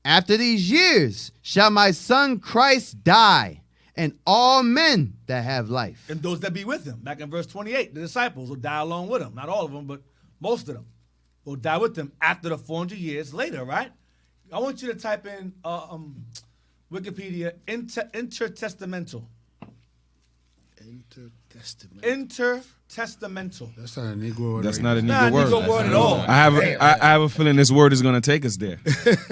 After these years shall my son Christ die, and all men that have life. And those that be with him. Back in verse 28, the disciples will die along with him. Not all of them, but most of them will die with him after the 400 years later, right? I want you to type in Wikipedia, inter-testamental. Inter-testamental. That's not a Negro word. That's right not a there. Negro word. Negro word at all. I have a feeling this word is going to take us there.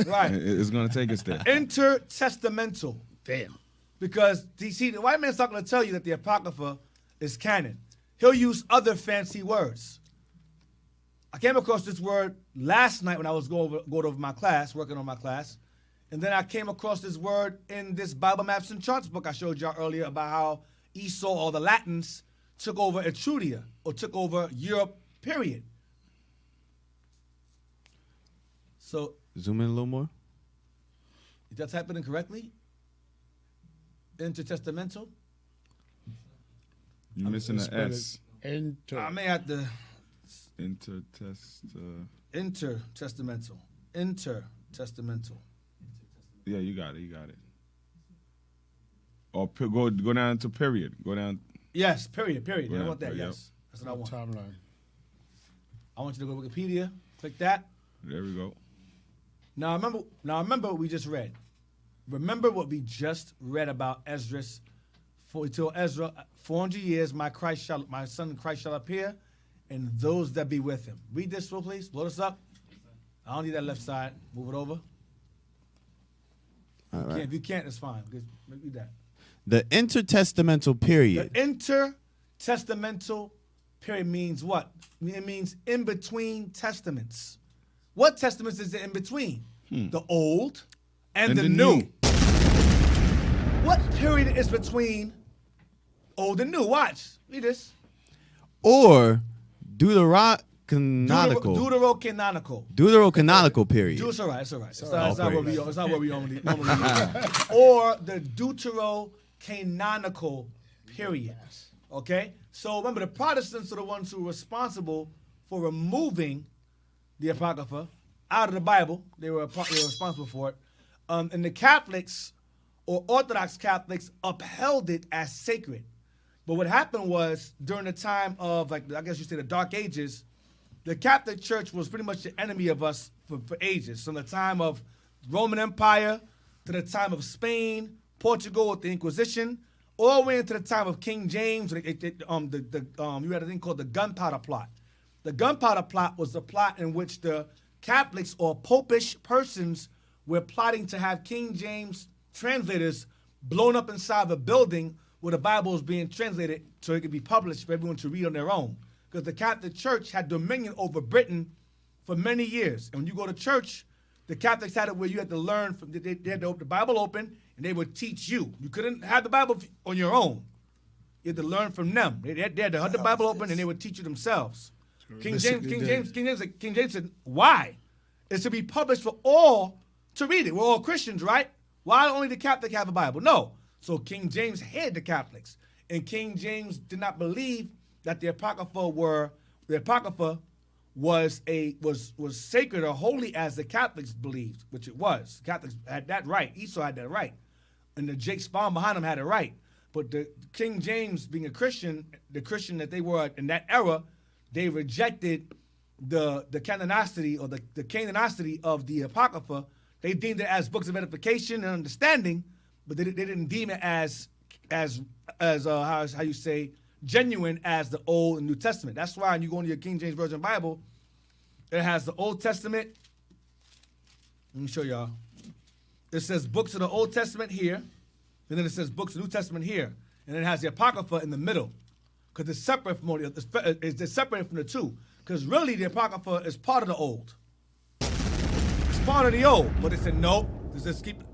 Right. It's going to take us there. Inter-testamental. Damn. Because, see, the white man's not going to tell you that the Apocrypha is canon. He'll use other fancy words. I came across this word last night when I was going over my class, working on my class. And then I came across this word in this Bible Maps and Charts book I showed y'all earlier about how Esau or the Latins took over Etruria or took over Europe, period. So, Zoom in a little more. did I type it in correctly? Intertestamental? You're missing an S. I may have to. Intertestamental. Intertestamental. Yeah, you got it. Or go down to period. Go down. Yes, period. I Yeah, want that, yep. yes. That's what I want. Timeline. I want you to go to Wikipedia, click that. There we go. Now remember what we just read. Remember what we just read about Esdras. For till Ezra, 400 years, my son Christ shall appear, and those that be with him. Read this, please. Load us up. I don't need that left side. Move it over. All right. If you can't, it's fine. Just read that. The intertestamental period. The intertestamental period means what? It means in between testaments. What testaments is it in between? The Old and the New. What period is between Old and New? Watch. Read this. Or Deuterocanonical. Deuterocanonical period. It's all right. It's not what we normally use. Or the Deuterocanonical period. Okay? So remember, the Protestants are the ones who are responsible for removing the Apocrypha out of the Bible. They were responsible for it. And the Catholics, or Orthodox Catholics, upheld it as sacred. But what happened was, during the time of, like, I guess you say the Dark Ages, the Catholic Church was pretty much the enemy of us for ages. From the time of Roman Empire to the time of Spain, Portugal with the Inquisition, all the way into the time of King James. You had a thing called the Gunpowder Plot. The Gunpowder Plot was a plot in which the Catholics or popish persons were plotting to have King James translators blown up inside the building where the Bible was being translated so it could be published for everyone to read on their own. Because the Catholic Church had dominion over Britain for many years. And when you go to church, the Catholics had it where you had to learn, they had to open the Bible open, and they would teach you. You couldn't have the Bible on your own. You had to learn from them. They had to have the Bible open, and they would teach you themselves. King James said, why? It's to be published for all to read it. We're all Christians, right? Why only the Catholic have a Bible? No. So King James hated the Catholics. And King James did not believe that the Apocrypha was sacred or holy as the Catholics believed, which it was. The Catholics had that right. Esau had that right. And the Jake Spawn behind him had it right. But the King James, being a Christian, the Christian that they were in that era, they rejected the canonicity or the canonicity of the Apocrypha. They deemed it as books of edification and understanding, but they didn't deem it as how you say, genuine as the Old and New Testament. That's why when you go into your King James Version Bible, it has the Old Testament. Let me show y'all. It says books of the Old Testament here, and then it says books of the New Testament here, and it has the Apocrypha in the middle, because it's separate from it's separated from the two. Because really, the Apocrypha is part of the Old. It's part of the Old, but they said no.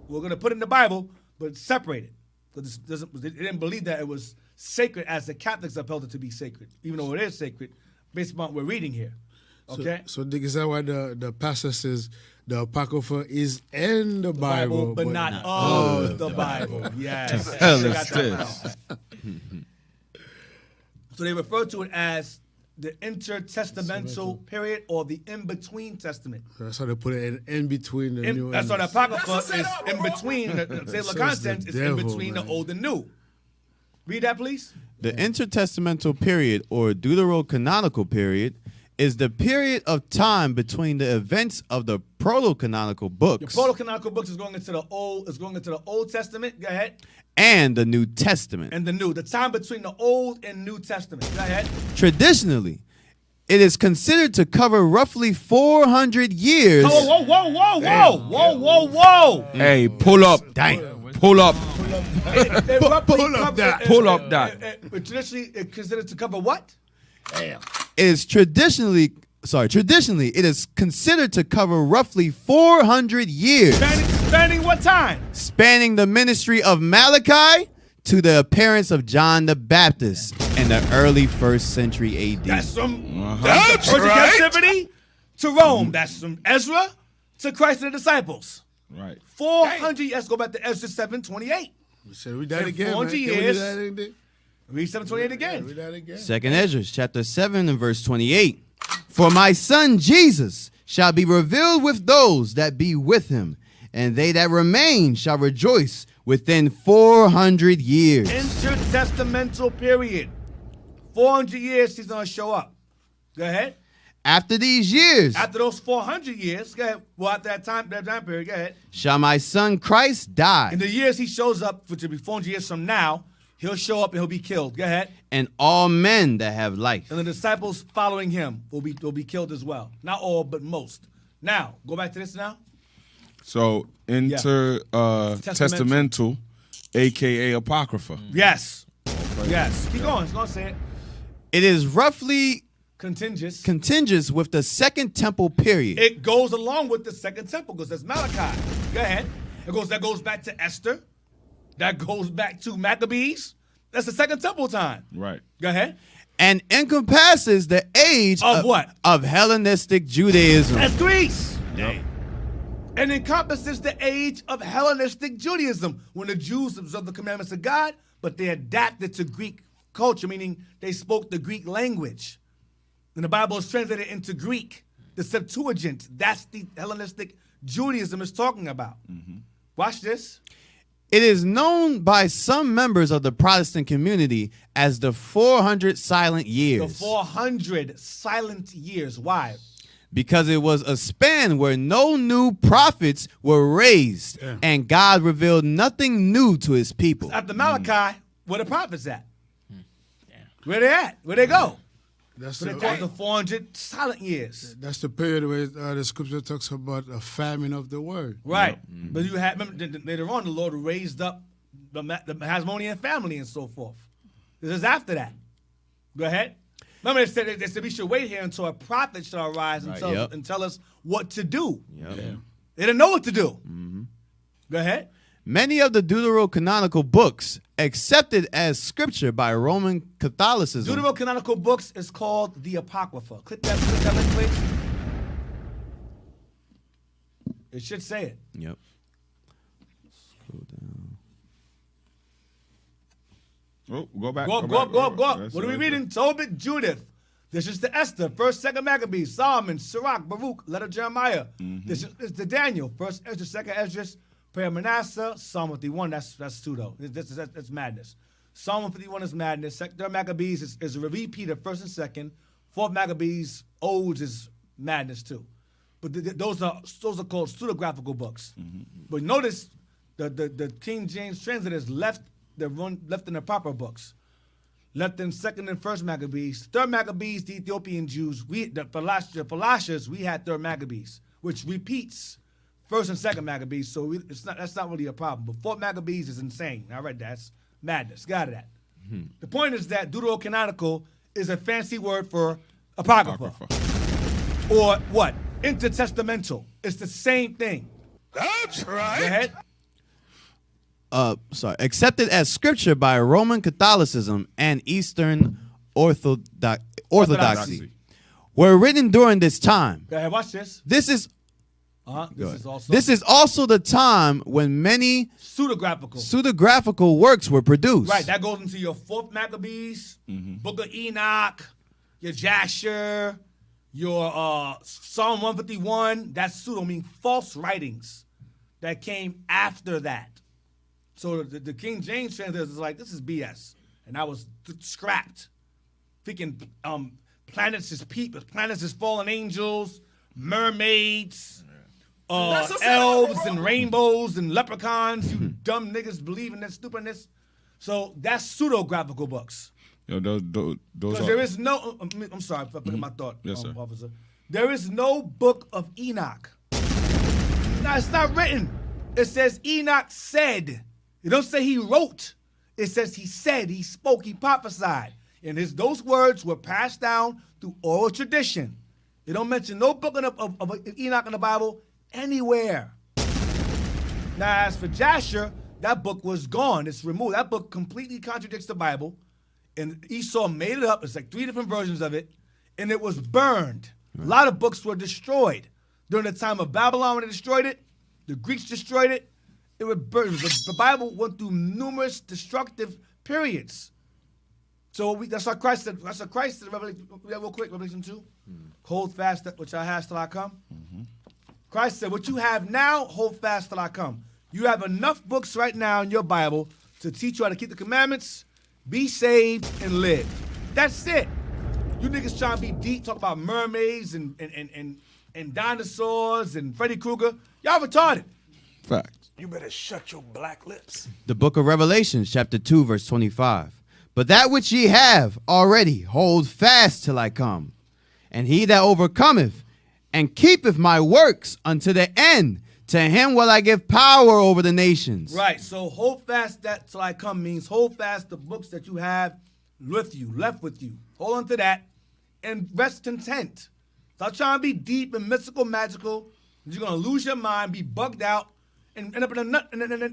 We're going to put it in the Bible, but it's separated. Because they didn't believe that it was sacred as the Catholics upheld it to be sacred, even though it is sacred, based upon what we're reading here. Okay? So Dick, is that why the pastor says the Apocrypha is in the Bible, but not of the Bible? Yes. Hell is this? So they refer to it as the inter-testamental period or the in-between testament. That's how they put it in between the new. That's why the Apocrypha is in between. The table of So it's contents the is in devil, between the man. old and new. Read that, please. The intertestamental period or deuterocanonical period is the period of time between the events of the proto-canonical The books proto-canonical books is going into the Old Testament. Go ahead. and the New Testament. And the New. The time between the Old and New Testament. Go ahead. Traditionally, it is considered to cover roughly 400 years. Whoa, whoa, whoa, whoa, whoa, whoa, whoa. Hey, pull up. Pull up. Pull up that. Pull up that. Traditionally, it's considered to cover what? It is traditionally it is considered to cover roughly 400 years, Spanning what time? spanning the ministry of Malachi to the appearance of John the Baptist in the early 1st century AD. That's from Persian captivity to Rome. That's from Ezra to Christ and the disciples. Right. 400. Let's go back to Ezra 7:28. So read that In again, 400 man. Can we years. do that again? Read 7:28 again. Read that again. Second Ezra, chapter 7 and verse 28. For my son Jesus shall be revealed with those that be with him, and they that remain shall rejoice within 400 years. Intertestamental period. 400 years he's going to show up. Go ahead. After these years After those 400 years, go ahead. Well, after that time period, go ahead. shall my son Christ die, In the years he shows up, which will be 400 years from now, he'll show up and he'll be killed. Go ahead. and all men that have life. And the disciples following him will be killed as well. Not all, but most. Now, go back to this now. So testamental, aka apocrypha. Yes. Yes. Keep going. It's going to say it. It is roughly Contingent. with the Second Temple period. It goes along with the Second Temple because that's Malachi. Go ahead. That goes back to Esther. That goes back to Maccabees. That's the Second Temple time. Right. Go ahead. and encompasses the age Of what? Of Hellenistic Judaism. That's Greece. And encompasses the age of Hellenistic Judaism, when the Jews observed the commandments of God, but they adapted to Greek culture, meaning they spoke the Greek language. And the Bible is translated into Greek. The Septuagint, that's the Hellenistic Judaism is talking about. Watch this. It is known by some members of the Protestant community as the 400 silent years. The 400 silent years. Why? Because it was a span where no new prophets were raised, and God revealed nothing new to his people. After Malachi, where the prophets at? Where they at? Where they go? That's So they call it the 400 silent years. That's the period where the scripture talks about a famine of the word. Right. But you had, remember, later on, the Lord raised up the Hasmonean family and so forth. This is after that. Go ahead. Remember, they said we should wait here until a prophet shall arise and tell us what to do. They didn't know what to do. Go ahead. Many of the deuterocanonical books accepted as scripture by Roman Catholicism. Deuterocanonical books is called the Apocrypha. Click that link, please. It should say it. Yep. Scroll down. Oh, go back. Go up. That's What are we right reading? Tobit, Judith. This is the Esther, 1st, 2nd Maccabees, Solomon, Sirach, Baruch, letter Jeremiah. This is the Daniel, 1st Ezra, 2nd Ezra, prayer of Manasseh, Psalm 51. That's two though. That's madness. Psalm 51 is madness. 3rd Maccabees is a repeat of 1st and 2nd. 4th Maccabees, Odes is madness too. But those are called pseudographical books. But notice the King James translators left in the proper books. Left in 2nd and 1st Maccabees. 3rd Maccabees, the Ethiopian Jews, the Phalashas, we had 3rd Maccabees, which repeats 1st and 2nd Maccabees, so that's not really a problem. But 4th Maccabees is insane. I read that. That's madness. Got that. The point is that deuterocanonical is a fancy word for apocrypha. Or what? Intertestamental. It's the same thing. That's right. Go ahead. Accepted as scripture by Roman Catholicism and Eastern Orthodoxy, were written during this time. Go ahead. Watch this. This is This is also the time when many pseudographical works were produced. Right, that goes into your 4th Maccabees, Book of Enoch, your Jasher, your Psalm 151. That's pseudo, mean false writings that came after that. So the King James translators is like, this is BS. And that was scrapped. Freaking planets is fallen angels, mermaids, elves and rainbows and leprechauns. You dumb niggas believe in that stupidness. So that's pseudographical books. Yo, those Because there is no, I'm sorry for putting my thought, yes, sir. officer. There is no book of Enoch. No, it's not written. It says Enoch said. It don't say he wrote. It says he said, he spoke, he prophesied. And those words were passed down through oral tradition. It don't mention no book of Enoch in the Bible anywhere. Now, as for Jasher, that book was gone. It's removed. That book completely contradicts the Bible. And Esau made it up. It's like 3 different versions of it. And it was burned. Right. A lot of books were destroyed. During the time of Babylon, when they destroyed it, the Greeks destroyed it. It was burned. The Bible went through numerous destructive periods. So that's why Christ said, real quick, Revelation 2. Hold fast that which I have till I come. Christ said, what you have now, hold fast till I come. You have enough books right now in your Bible to teach you how to keep the commandments, be saved, and live. That's it. You niggas trying to be deep, talk about mermaids and dinosaurs and Freddy Krueger. Y'all retarded. Fact. You better shut your black lips. The book of Revelation, chapter 2, verse 25. But that which ye have already hold fast till I come. And he that overcometh and keepeth my works unto the end, to him will I give power over the nations. Right, so hold fast that till I come means hold fast the books that you have with you, left with you. Hold on to that and rest content. Stop trying to be deep and mystical, magical. You're going to lose your mind, be bugged out, and end up in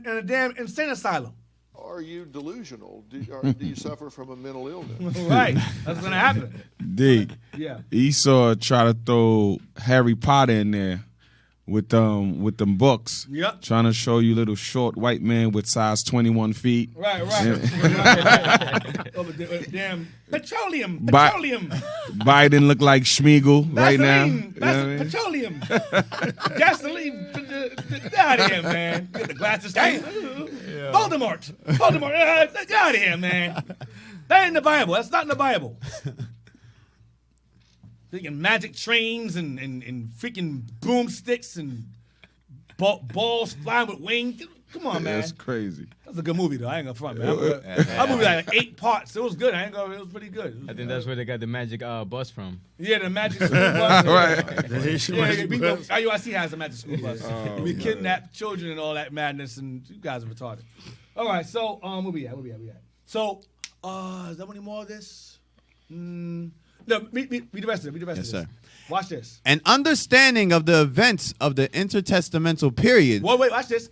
a damn insane asylum. Are you delusional? Do you suffer from a mental illness? Right, that's going to happen. D. Yeah. Esau tried to throw Harry Potter in there with them books. Yep. Trying to show you little short white man with size 21 feet. Right. Damn petroleum. Biden look like Schmeagol right now. Petroleum. Gasoline. Get out of here, man. Get the glasses. Damn. Yeah. Voldemort. Get out of here, man. That ain't in the Bible. That's not in the Bible. Freaking magic trains and freaking broomsticks and balls flying with wings. Come on, man. That's crazy. That's a good movie, though. I ain't gonna front, man. That movie like 8 parts. It was good. It was pretty good. I think that's where they got the magic bus from. Yeah, the magic school bus. Right. IUIC has a magic school bus. We kidnap children and all that madness, and you guys are retarded. All right, so where we at? So, is there any more of this? No, read the rest of it. Yes, sir. Watch this. An understanding of the events of the intertestamental period. Wait, watch this.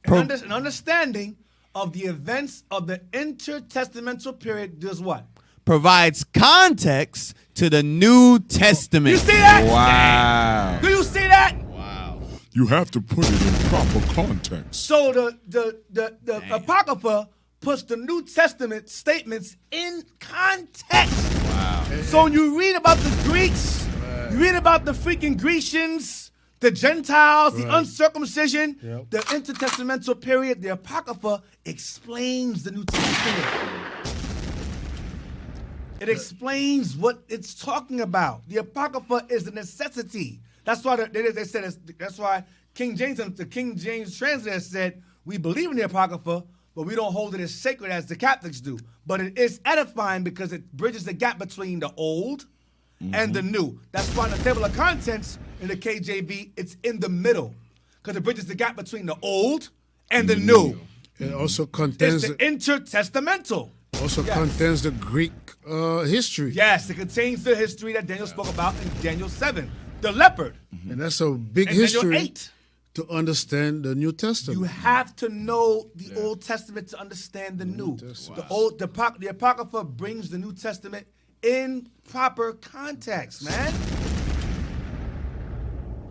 An understanding of the events of the intertestamental period does what? Provides context to the New Testament. You see that? Wow. Do you see that? Wow. You have to put it in proper context. So the Apocrypha puts the New Testament statements in context. Wow. So when you read about the Greeks, you read about the freaking Grecians, the Gentiles, the uncircumcision, the intertestamental period, the Apocrypha explains the New Testament. It explains what it's talking about. The Apocrypha is a necessity. That's why they said. That's why the King James translator said, we believe in the Apocrypha, but we don't hold it as sacred as the Catholics do. But it is edifying because it bridges the gap between the old and the new. That's why in the table of contents in the KJV, it's in the middle. Because it bridges the gap between the old and the new. It also contains... It's the intertestamental. Also contains the Greek history. Yes, it contains the history that Daniel spoke about in Daniel 7. The leopard. And that's a big and history. Daniel 8. To understand the New Testament. You have to know the Old Testament to understand the New. The Apocrypha brings the New Testament in proper context, man.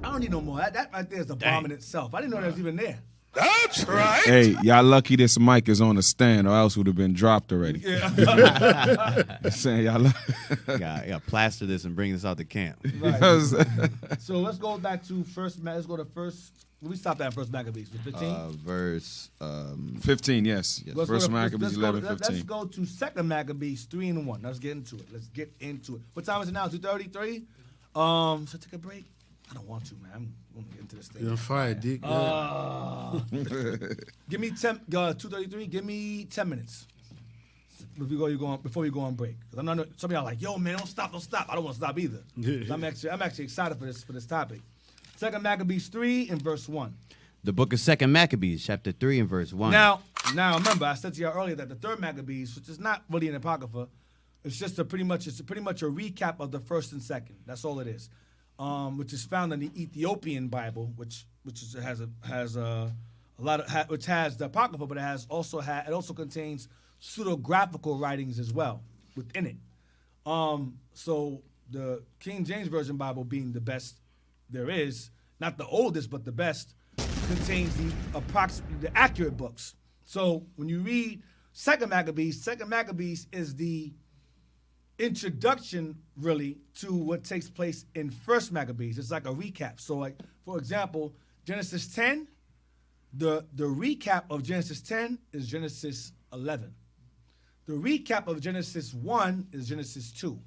I don't don't need no more. That right there is a bomb in itself. I didn't know that was even there. That's right. Hey, y'all lucky this mic is on the stand, or else would have been dropped already. Saying y'all. Got plaster this and bring this out to camp. Right. So let's go back to first. Let's go to first. We stopped at first Maccabees. 15. Verse 15, yes. Let's First go to- Maccabees let's go to- 11, 15. Let's go to second Maccabees 3-1. Let's get into it. What time is it now? 2:33. So take a break. I don't want to, man. I'm going to get into this thing. You're on fire, Dick. Give me 10. 2:33. Give me 10 minutes. Before you go on break. 'Cause I'm not. Some of y'all are like, yo, man, don't stop. I don't want to stop either. I'm actually excited for this topic. Second Maccabees 3 and verse 1. The book of Second Maccabees, chapter 3 and verse 1. Now remember, I said to y'all earlier that the third Maccabees, which is not really an apocrypha, it's just pretty much a recap of the first and second. That's all it is. Which is found in the Ethiopian Bible, which has the apocrypha, but it also contains pseudographical writings as well within it. So the King James Version Bible, being the best there is, not the oldest but the best, contains the accurate books. So when you read Second Maccabees is the introduction really to what takes place in First Maccabees. It's like a recap. So like, for example, Genesis 10, the recap of Genesis 10 is Genesis 11. The recap of Genesis 1 is Genesis 2.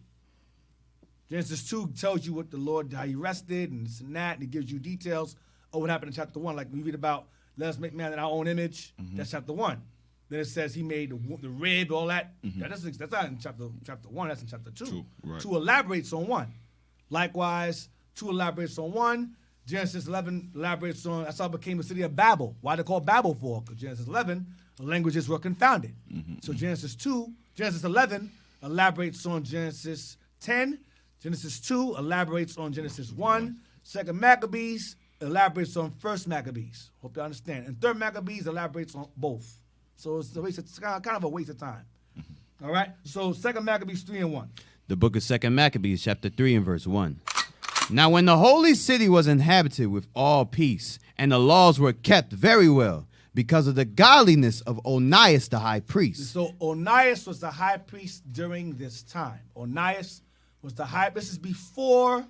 Genesis 2 tells you what the Lord, how he rested and this and that, and it gives you details of what happened in chapter 1. Like we read about, let us make man in our own image. That's chapter 1. Then it says he made the rib, all that. That's not in chapter 1. That's in chapter 2. Right. 2 elaborates on 1. Likewise, 2 elaborates on 1. Genesis 11 elaborates on, that's how it became the city of Babel. Why they called Babel for? Because Genesis 11, the languages were confounded. So Genesis 11 elaborates on Genesis 10. Genesis 2 elaborates on Genesis 1. Second Maccabees elaborates on First Maccabees. Hope you understand. And Third Maccabees elaborates on both. So it's kind of a waste of time. All right? So Second Maccabees 3-1. The book of Second Maccabees, chapter 3 and verse 1. Now when the holy city was inhabited with all peace, and the laws were kept very well, because of the godliness of Onias the high priest. So Onias was the high priest during this time. Onias was the high. This is before,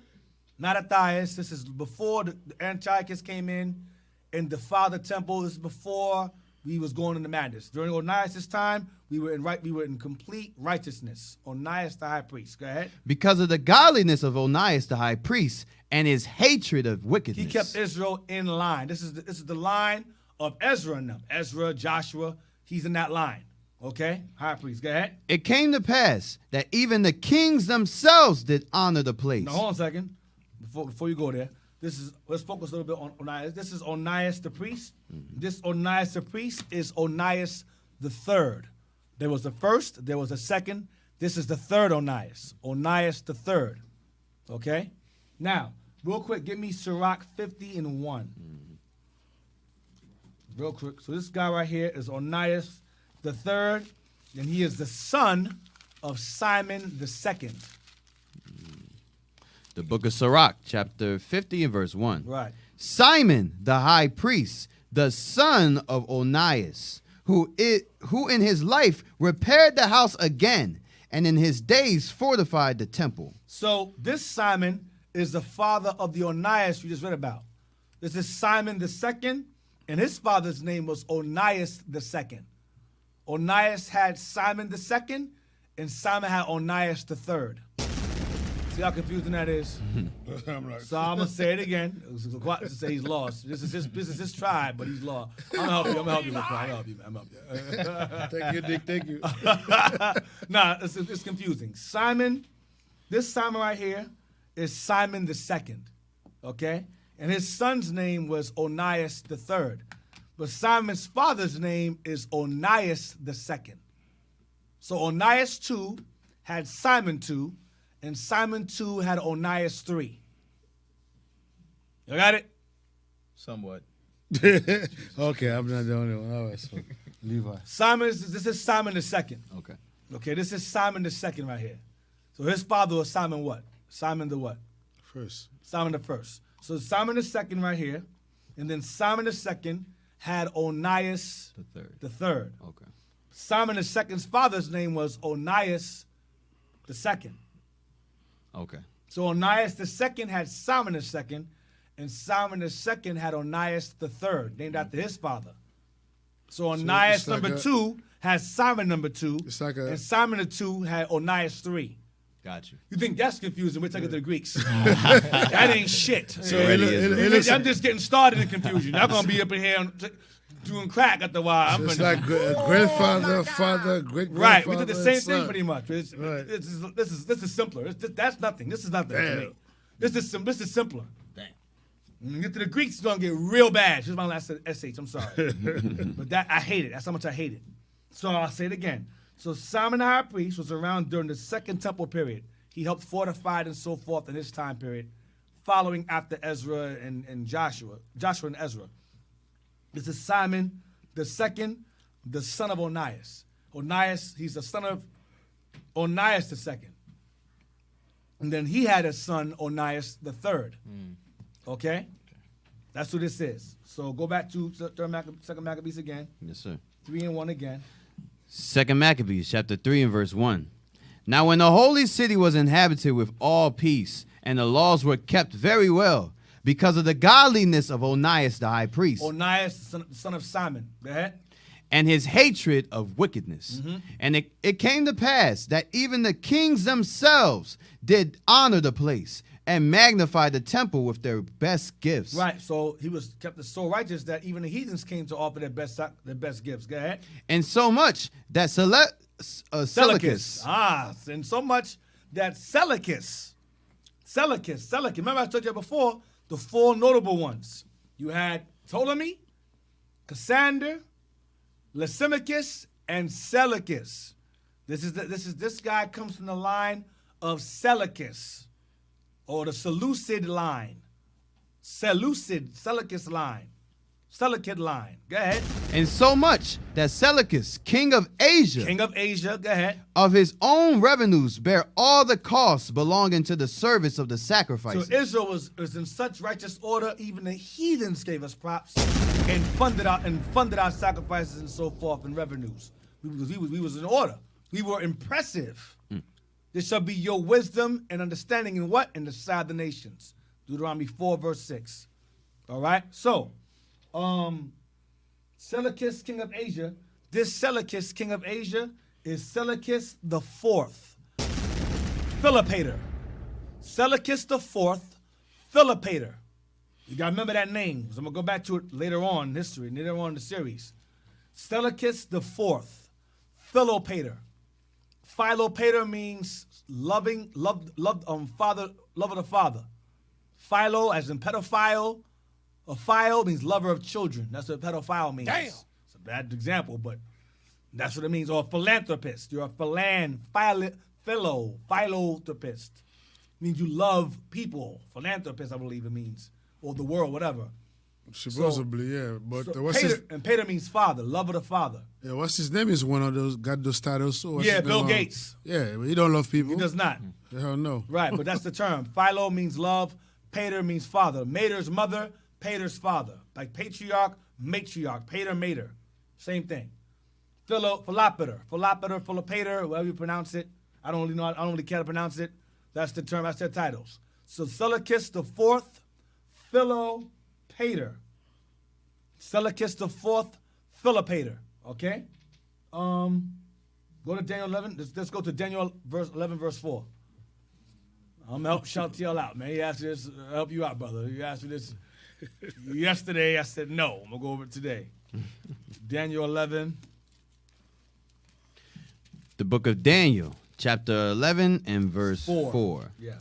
not Athaius. This is before the Antiochus came in and defiled the temple. This is before we was going into madness. During Onias' time, we were in complete righteousness. Onias the high priest. Go ahead. Because of the godliness of Onias the high priest and his hatred of wickedness. He kept Israel in line. This is the line of Ezra and them. Ezra, Joshua, he's in that line. Okay? High priest, go ahead. It came to pass that even the kings themselves did honor the place. Now, hold on a second. Before you go there, let's focus a little bit on Onias. This is Onias the priest. This Onias the priest is Onias the third. There was the first, there was a second. This is the third Onias. Onias the third. Okay? Now, real quick, give me Sirach 50-1. Real quick. So this guy right here is Onias the third, and he is the son of Simon the second. The book of Sirach, chapter 50 and verse 1. Right. Simon the high priest, the son of Onias, who in his life repaired the house again, and in his days fortified the temple. So this Simon is the father of the Onias you just read about. This is Simon the second, and his father's name was Onias the second. Onias had Simon the second, and Simon had Onias the third. See how confusing that is? So I'm gonna say it again. To say he's lost. This is his tribe, but he's lost. I'm gonna help you. Thank you, Dick. Thank you. Nah, it's confusing. This Simon right here is Simon the second. Okay? And his son's name was Onias the third. But Simon's father's name is Onias the second. So Onias 2 had Simon 2, and Simon 2 had Onias 3. You got it? Somewhat. Okay, I'm not the only one. All right, so Levi. This is Simon the second. Okay. Okay, this is Simon the second right here. So his father was Simon what? Simon the what? First. Simon the first. So Simon II right here, and then Simon II had Onias the third. Okay. Simon II's father's name was Onias II. Okay. So Onias II had Simon II, and Simon II had Onias III, named after his father. So Onias it's like number 2 has Simon number 2, It's like a- and Simon II had Onias 3. Got you. You think that's confusing? We're taking to the Greeks. That ain't shit. So it looks I'm just getting started in confusion. Y'all gonna be up in here doing crack at the while. it's like grandfather, father, great Right, grandfather. we did the same thing pretty much. This is simpler. That's nothing. This is nothing to me. This is simpler. Damn. When you get to the Greeks, it's gonna get real bad. This is my last SH. I'm sorry, but that I hate it. That's how much I hate it. So I'll say it again. So Simon the high priest was around during the Second Temple period. He helped fortify it and so forth in this time period, following after Ezra and Joshua and Ezra. This is Simon the second, the son of Onias. Onias, he's the son of Onias the second. And then he had a son, Onias the third. Okay? That's who this is. So go back to Second Maccabees again. Yes, sir. 3 and 1 again. 2 Maccabees, chapter 3 and verse 1. Now when the holy city was inhabited with all peace, and the laws were kept very well, because of the godliness of Onias the high priest, Onias, son of Simon. Go ahead. and his hatred of wickedness. And it came to pass that even the kings themselves did honor the place and magnify the temple with their best gifts. Right, so he was kept so righteous that even the heathens came to offer their best gifts. Go ahead. And so much that Seleucus. And so much that Seleucus. Remember I told you before, the 4 notable ones. You had Ptolemy, Cassander, Lysimachus, and Seleucus. This guy comes from the line of Seleucus, or the Seleucid line. Seleucid line. Go ahead. And so much that Seleucus, king of Asia, Go ahead. of his own revenues, bear all the costs belonging to the service of the sacrifices. So Israel was in such righteous order, even the heathens gave us props and funded our sacrifices and so forth and revenues. Because we was in order. We were impressive. This shall be your wisdom and understanding in what? In the sight of the nations. Deuteronomy 4, verse 6. All right? So, Seleucus, king of Asia. This Seleucus, king of Asia, is Seleucus the Fourth, Philopator. Seleucus the Fourth, Philopator. You gotta remember that name, because I'm gonna go back to it later on in history, later on in the series. Seleucus the Fourth, Philopator. Philopator means love of the father. Philo, as in pedophile. A phile means lover of children. That's what pedophile means. Damn. It's a bad example, but that's what it means. Or a philanthropist. You're a philanthropist. Means you love people. Philanthropist, I believe it means. Or the world, whatever. Supposedly, yeah. But Pater means father, love of the father. Yeah, what's his name is one of those, got those titles. So what's Yeah, his Bill name? Gates. Yeah, but he don't love people. He does not. Hell no. Right, but that's the term. Philo means love. Pater means father. Mater's mother. Pater's father. Like patriarch, matriarch. Pater, mater. Same thing. Philopator, Philopator, whatever you pronounce it. I don't really care to pronounce it. That's the term. That's their titles. So Seleucus the Fourth, Philopator. Seleucus the Fourth, Philopator. Okay? Go to Daniel 11. Let's go to Daniel 11, verse 4. I'm gonna help shout y'all out, man. He asked me this, help you out, brother. You asked me this yesterday. I said no. I'm gonna go over it today. Daniel 11. The book of Daniel, chapter 11 and verse 4. Yeah.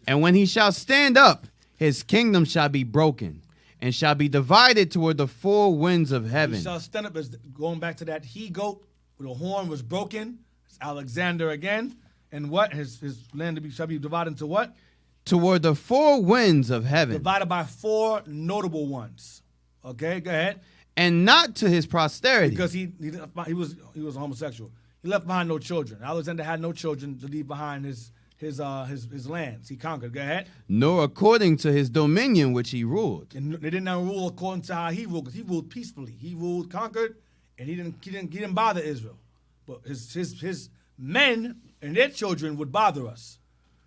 And when he shall stand up, his kingdom shall be broken, and shall be divided toward the 4 winds of heaven. He shall stand up, as going back to that he-goat, where the horn was broken. It's Alexander again. And what? His land shall be divided into what? Toward the 4 winds of heaven. Divided by 4 notable ones. Okay, go ahead. And not to his posterity. Because he was a homosexual. He left behind no children. Alexander had no children to leave behind his his lands. He conquered. Go ahead. Nor according to his dominion which he ruled. And they did not rule according to how he ruled, because he ruled peacefully. He ruled, conquered, and he didn't bother Israel. But his men and their children would bother us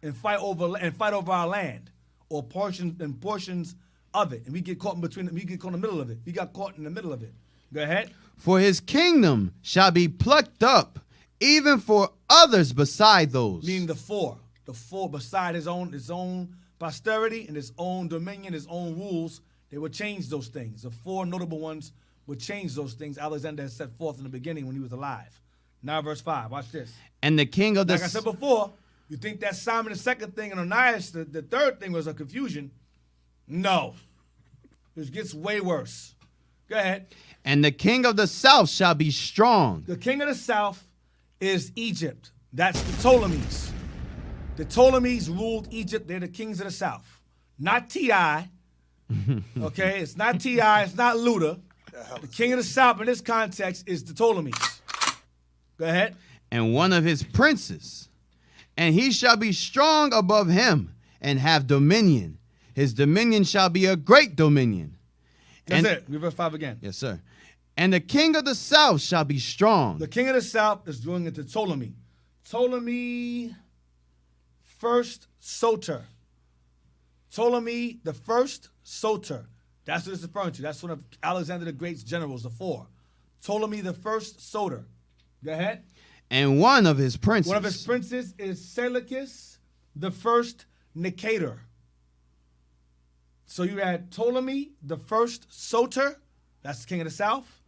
and fight over our land or portions of it, and we get caught in between. We get caught in the middle of it. We got caught in the middle of it. Go ahead. For his kingdom shall be plucked up, even for others beside those. Meaning the four beside his own posterity and his own dominion, his own rules. They would change those things. The four notable ones would change those things Alexander had set forth in the beginning when he was alive. Now verse 5. Watch this. And the king of the... Like I said before, you think that Simon the second thing and Onias, the third thing, was a confusion. No. This gets way worse. Go ahead. And the king of the south shall be strong. The king of the south is Egypt. That's the Ptolemies. The Ptolemies ruled Egypt. They're the kings of the south. Not T.I. Okay? It's not T.I. It's not Luda. The king of the south in this context is the Ptolemies. Go ahead. And one of his princes. And he shall be strong above him and have dominion. His dominion shall be a great dominion. That's it. Read verse 5 again. Yes, sir. And the king of the south shall be strong. The king of the south is going into Ptolemy. Ptolemy first Soter. Ptolemy the first Soter. That's what it's referring to. That's one of Alexander the Great's generals, the four. Ptolemy the first Soter. Go ahead. And one of his princes. One of his princes is Seleucus the first Nicator. So you had Ptolemy the first Soter. That's the king of the south.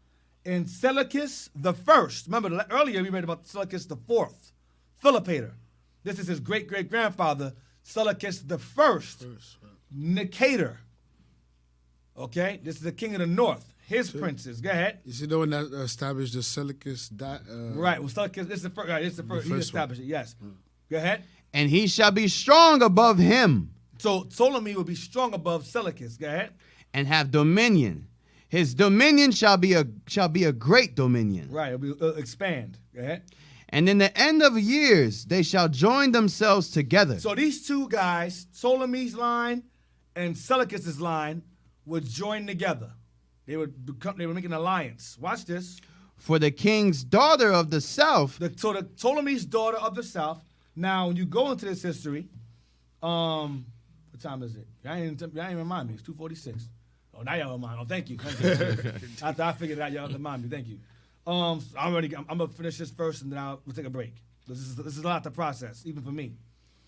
And Seleucus the first. Remember, earlier we read about Seleucus the fourth. Philopator. This is his great-great-grandfather, Seleucus the first. Nicator. Okay? This is the king of the north. His princes. Go ahead. You see the one that established the Seleucus? Right. Well, Seleucus, this is the first. Right, this is the first. He established it, yes. Go ahead. And he shall be strong above him. So Ptolemy will be strong above Seleucus. Go ahead. And have dominion. His dominion shall be a great dominion. Right. It'll expand. Go ahead. And in the end of years, they shall join themselves together. So these two guys, Ptolemy's line and Seleucus's line, would join together. They would make an alliance. Watch this. For the king's daughter of the south. So the Ptolemy's daughter of the south. Now, when you go into this history, what time is it? Y'all ain't remind me. It's 2:46. Oh, now y'all remind me. Oh, thank you. After I figured it out, y'all remind me. Thank you. I'm gonna finish this first, and then we'll take a break. This is a lot to process, even for me.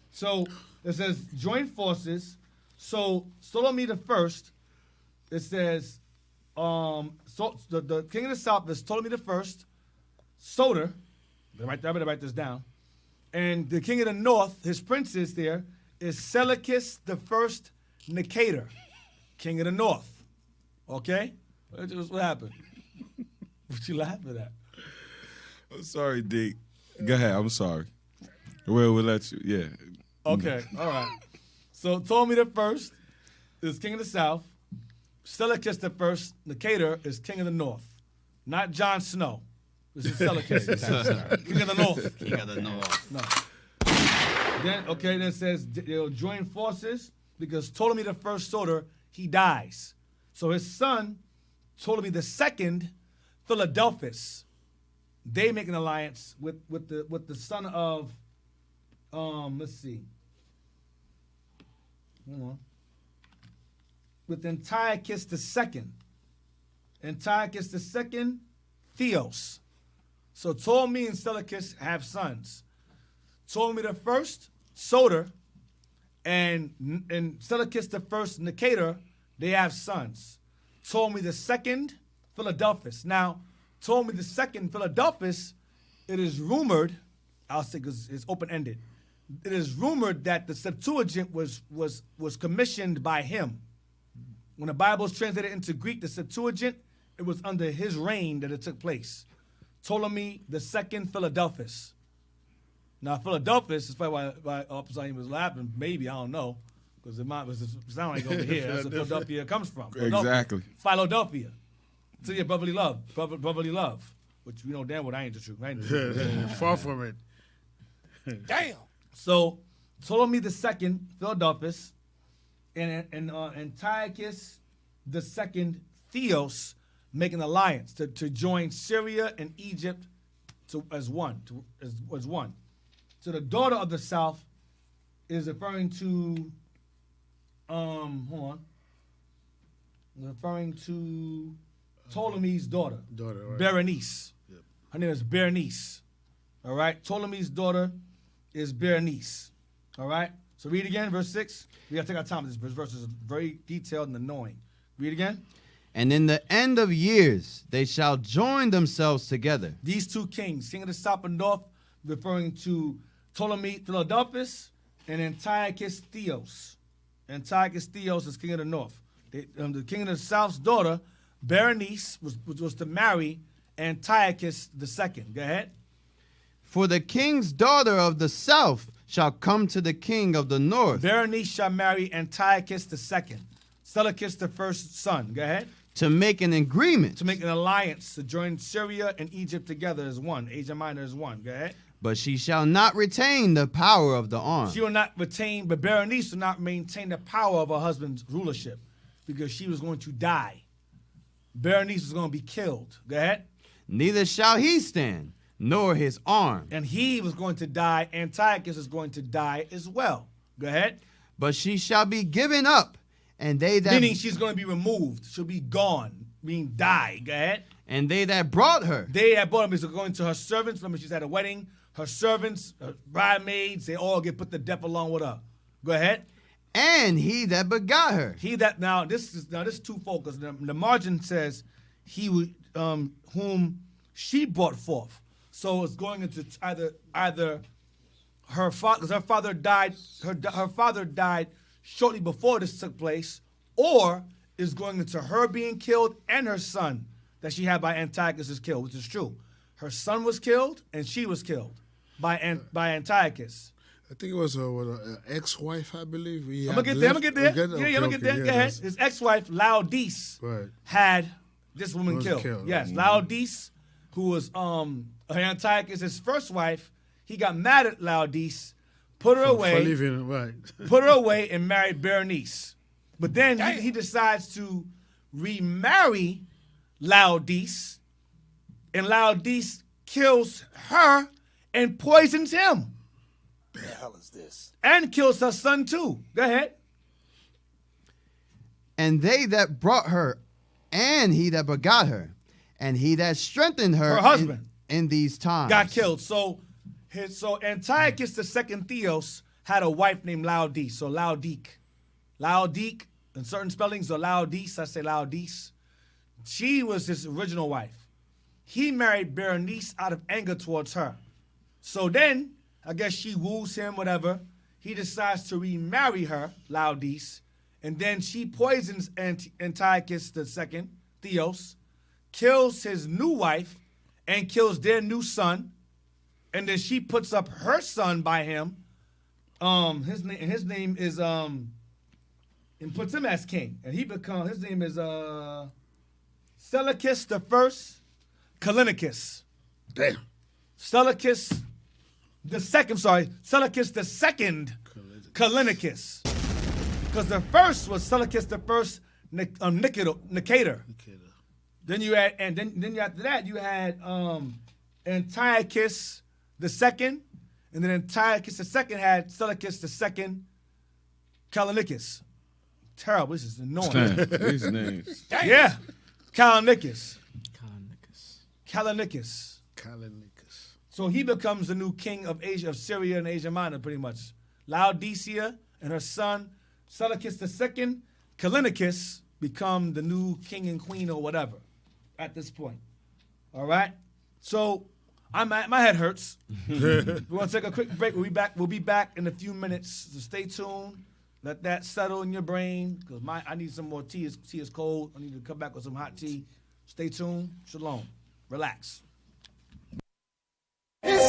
So it says joint forces. So Ptolemy the first. It says. So the king of the south is Ptolemy the first, Soter. I better write this down. And the king of the north, his princes there, is Seleucus the first Nicator, king of the north. Okay? What happened? What you laughing at? I'm sorry, D. Go ahead. I'm sorry. We'll let you. Yeah. Okay. All right. So Ptolemy the first is king of the south. Seleucus the first, Nicator, is king of the north. Not Jon Snow. This is Seleucus. King of the north. King of the north. No. Then it says they'll join forces because Ptolemy the first Soter, he dies. So his son, Ptolemy the second, Philadelphus, they make an alliance with the son of, let's see. Hold on. With Antiochus II. Antiochus II, Theos. So Ptolemy and Seleucus have sons. Ptolemy the first, Soter, and Seleucus the first, Nicator, they have sons. Ptolemy the second, Philadelphus. Now, Ptolemy the second, Philadelphus, it is rumored, I'll say because it's open-ended, it is rumored that the Septuagint was commissioned by him. When the Bible is translated into Greek, the Septuagint, it was under his reign that it took place. Ptolemy the second, Philadelphus. Now, Philadelphus is probably why Opposite was laughing. Maybe, I don't know, because it sound like over here. That's where Philadelphia comes from. Exactly. Philadelphia. To your brotherly love. Brotherly love. Which we know damn well I ain't the truth. Far from it. Damn. So, Ptolemy II, Philadelphus, and Antiochus II, Theos, make an alliance to join Syria and Egypt as one. So the daughter of the south is referring to, referring to Ptolemy's daughter, right. Berenice. Yep. Her name is Berenice. All right, Ptolemy's daughter is Berenice. All right, so read again, verse 6. We got to take our time. This verse is very detailed and annoying. Read again. And in the end of years, they shall join themselves together. These two kings, king of the south and north, referring to Ptolemy Philadelphus and Antiochus Theos. Antiochus Theos is king of the north. The king of the south's daughter, Berenice, was to marry Antiochus II. Go ahead. For the king's daughter of the south shall come to the king of the north. Berenice shall marry Antiochus II, Seleucus the first son. Go ahead. To make an agreement. To make an alliance to join Syria and Egypt together as one. Asia Minor as one. Go ahead. But she shall not retain the power of the arm. She will not retain, but Berenice will not maintain the power of her husband's rulership because she was going to die. Berenice was going to be killed. Go ahead. Neither shall he stand, nor his arm. And he was going to die. Antiochus is going to die as well. Go ahead. But she shall be given up, and they that... Meaning she's going to be removed. She'll be gone, being die. Go ahead. And they that brought her. They that brought her is going to her servants. Remember, she's at a wedding. Her servants, her bridesmaids, they all get put to death along with her. Go ahead. And he that begot her. He that this is twofold because the margin says he whom she brought forth. So it's going into either her father, because her father died. Her father died shortly before this took place, or is going into her being killed and her son that she had by Antiochus is killed, which is true. Her son was killed and she was killed by Antiochus. I think it was an ex-wife, I believe. I'm gonna get there. I'm gonna get there. I'm gonna get there. Go ahead. His ex-wife, Laodice, had this woman killed. Yes, Laodice, who was Antiochus' first wife. He got mad at Laodice, put her away, put her away, and married Berenice. But then he decides to remarry Laodice, and Laodice kills her and poisons him. The hell is this? And kills her son too. Go ahead. And they that brought her, and he that begot her, and he that strengthened her husband in these times got killed. So Antiochus II Theos had a wife named Laodice. So Laodice, in certain spellings, or Laodice, I say Laodice. She was his original wife. He married Berenice out of anger towards her. So then, I guess she woos him, whatever. He decides to remarry her, Laodice, and then she poisons Antiochus II, Theos, kills his new wife, and kills their new son, and then she puts up her son by him. His name is and puts him as king, and his name is Seleucus I, Callinicus. Damn. Seleucus II, Callinicus. Because the first was Seleucus I, Nicator. Then you had, and then after that you had Antiochus II, and then Antiochus II had Seleucus II, Callinicus. Terrible. This is annoying. These names. Yeah, Callinicus. So he becomes the new king of Asia, of Syria and Asia Minor, pretty much. Laodicea and her son, Seleucus II, Callinicus, become the new king and queen or whatever at this point. All right? So my head hurts. We're going to take a quick break. We'll be back in a few minutes. So stay tuned. Let that settle in your brain, because I need some more tea. Tea is cold. I need to come back with some hot tea. Stay tuned. Shalom. Relax. Shalom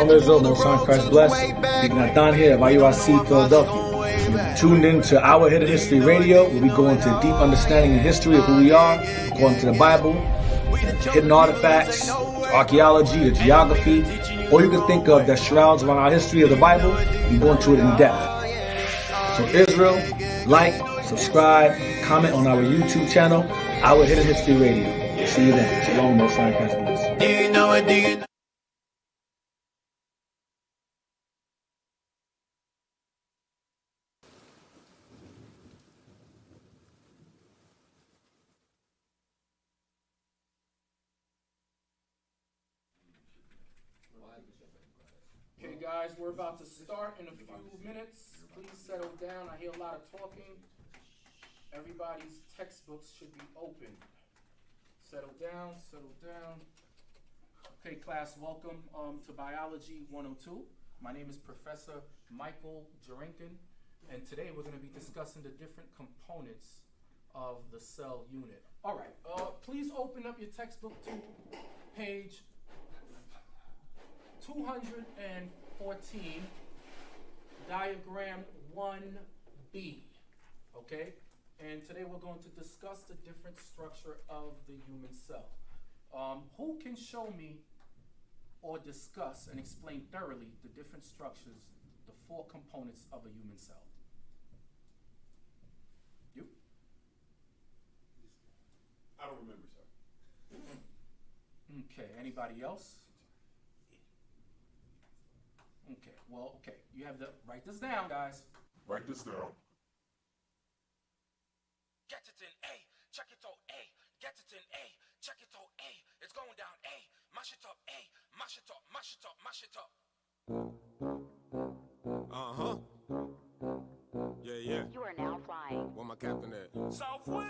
Israel, no son Christ bless. Deacon Adon here of IUIC Philadelphia. You're tuned in to our Hidden History Radio, where we go into a deep understanding and history of who we are, according to the Bible, hidden artifacts, archaeology, the geography, all you can think of that shrouds around our history of the Bible, we go into it in depth. So Israel, like, subscribe, comment on our YouTube channel, Our Hidden History Radio. See you then. Shalom, Most High, Christ bless. Do you know it? Do you know? Okay, guys, we're about to start in a few minutes. Please settle down. I hear a lot of talking. Everybody's textbooks should be open. Settle down, settle down. Okay, class, welcome to Biology 102. My name is Professor Michael Jerenkin, and today we're going to be discussing the different components of the cell unit. All right, please open up your textbook to page 214, diagram 1B, okay? And today we're going to discuss the different structure of the human cell. Who can show me or discuss and explain thoroughly the different structures, the 4 components of a human cell? You? I don't remember, sir. Okay, anybody else? Okay, well, okay. You have to write this down, guys. Write this down. Get it in A, check it out A, get it in A, check it out A, it's going down A, mash it up A, mash it up, mash it up, mash it up. Uh-huh. Yeah. You are now flying. Where my captain at? Southwest!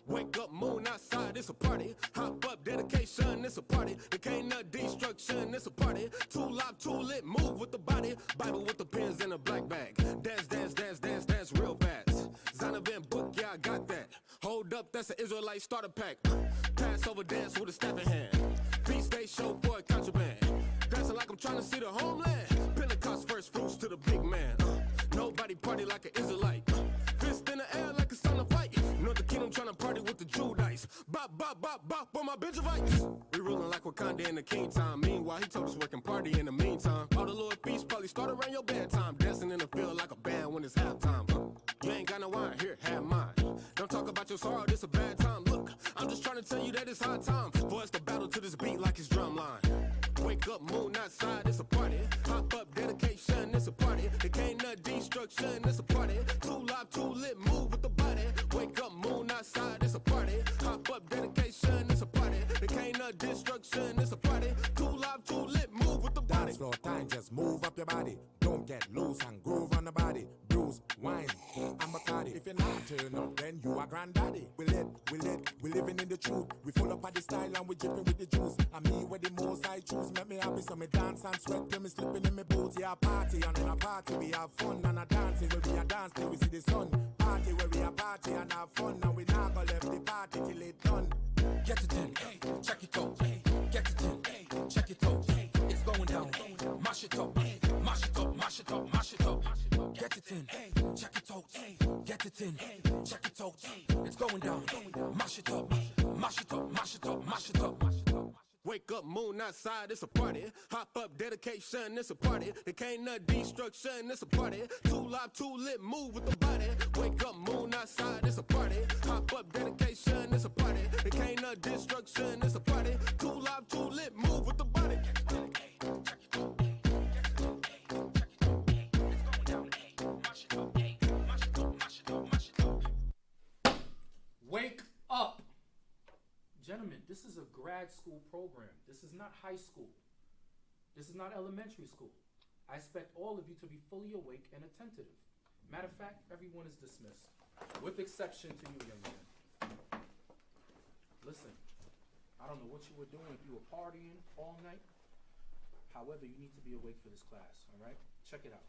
Wake up, moon outside, it's a party. Hop up, dedication, it's a party. The can't destruction, it's a party. Too loud, too lit, move with the body. Bible with the pins in a black bag. Dance, dance, dance, dance, dance real fast. Zonovan book, yeah, I got that. Hold up, that's an Israelite starter pack. Passover dance with a staff in hand. Feast day show for a contraband. Dancing like I'm trying to see the homeland. Pentecost first fruits to the big man. Nobody party like an Israelite. Fist in the air like it's time to fight. North Kingdom trying to party with the Judites. Bop, bop, bop, bop on my Benjavites. We ruling like Wakanda in the king time. Meanwhile, he told us working party in the meantime. All the Lord feasts probably start around your bedtime. Dancing in the field like a band when it's halftime. You ain't got no wine, here, have mine. Don't talk about your sorrow, this a bad time. Look, I'm just trying to tell you that it's high time for us to battle to this beat like it's drumline. Wake up, moon outside, it's a party. Hop up, dedication, it's a party. The can't destruction, it's a party. Too live, too lit, move with the body. Wake up, moon outside, it's a party. Hop up, dedication, it's a party. The can't destruction, it's a party. Too live, too lit, move with the body. Dance floor time, just move up your body. Don't get loose and groove on the body. Bruise, wine, and Bacardi. If you're not turn up, then you are granddaddy. We living in the truth. We full up at the style and we dripping with the juice. And me with the most I choose, make me happy, so me dance and sweat till me slipping in me boots. Yeah, party and in a party we have fun and a dancing where we a dance till we see the sun. Party where we a party and have fun, and we not go left the party till it done. Get it in, hey, check it out, hey, get it in, hey, check it out, hey, it's going down, hey, mash it up, hey, mash it up, mash it up, mash it up. Get it in, hey, check it out, hey, get it in, hey, check it out, hey, it's going down, hey, mash it up, mash it up, mash it up, mash it up. Wake up, moon outside, it's a party. Hop up, dedication, it's a party. The can't destruction, it's a party. Too live, too lit, move with the body. Wake up, moon outside, it's a party. Hop up, dedication, it's a party. The can't destruction, it's a party. Too live, too lit, move with the body. Wake up! Gentlemen, this is a grad school program. This is not high school. This is not elementary school. I expect all of you to be fully awake and attentive. Matter of fact, everyone is dismissed, with exception to you, young man. Listen, I don't know what you were doing if you were partying all night. However, you need to be awake for this class, all right? Check it out.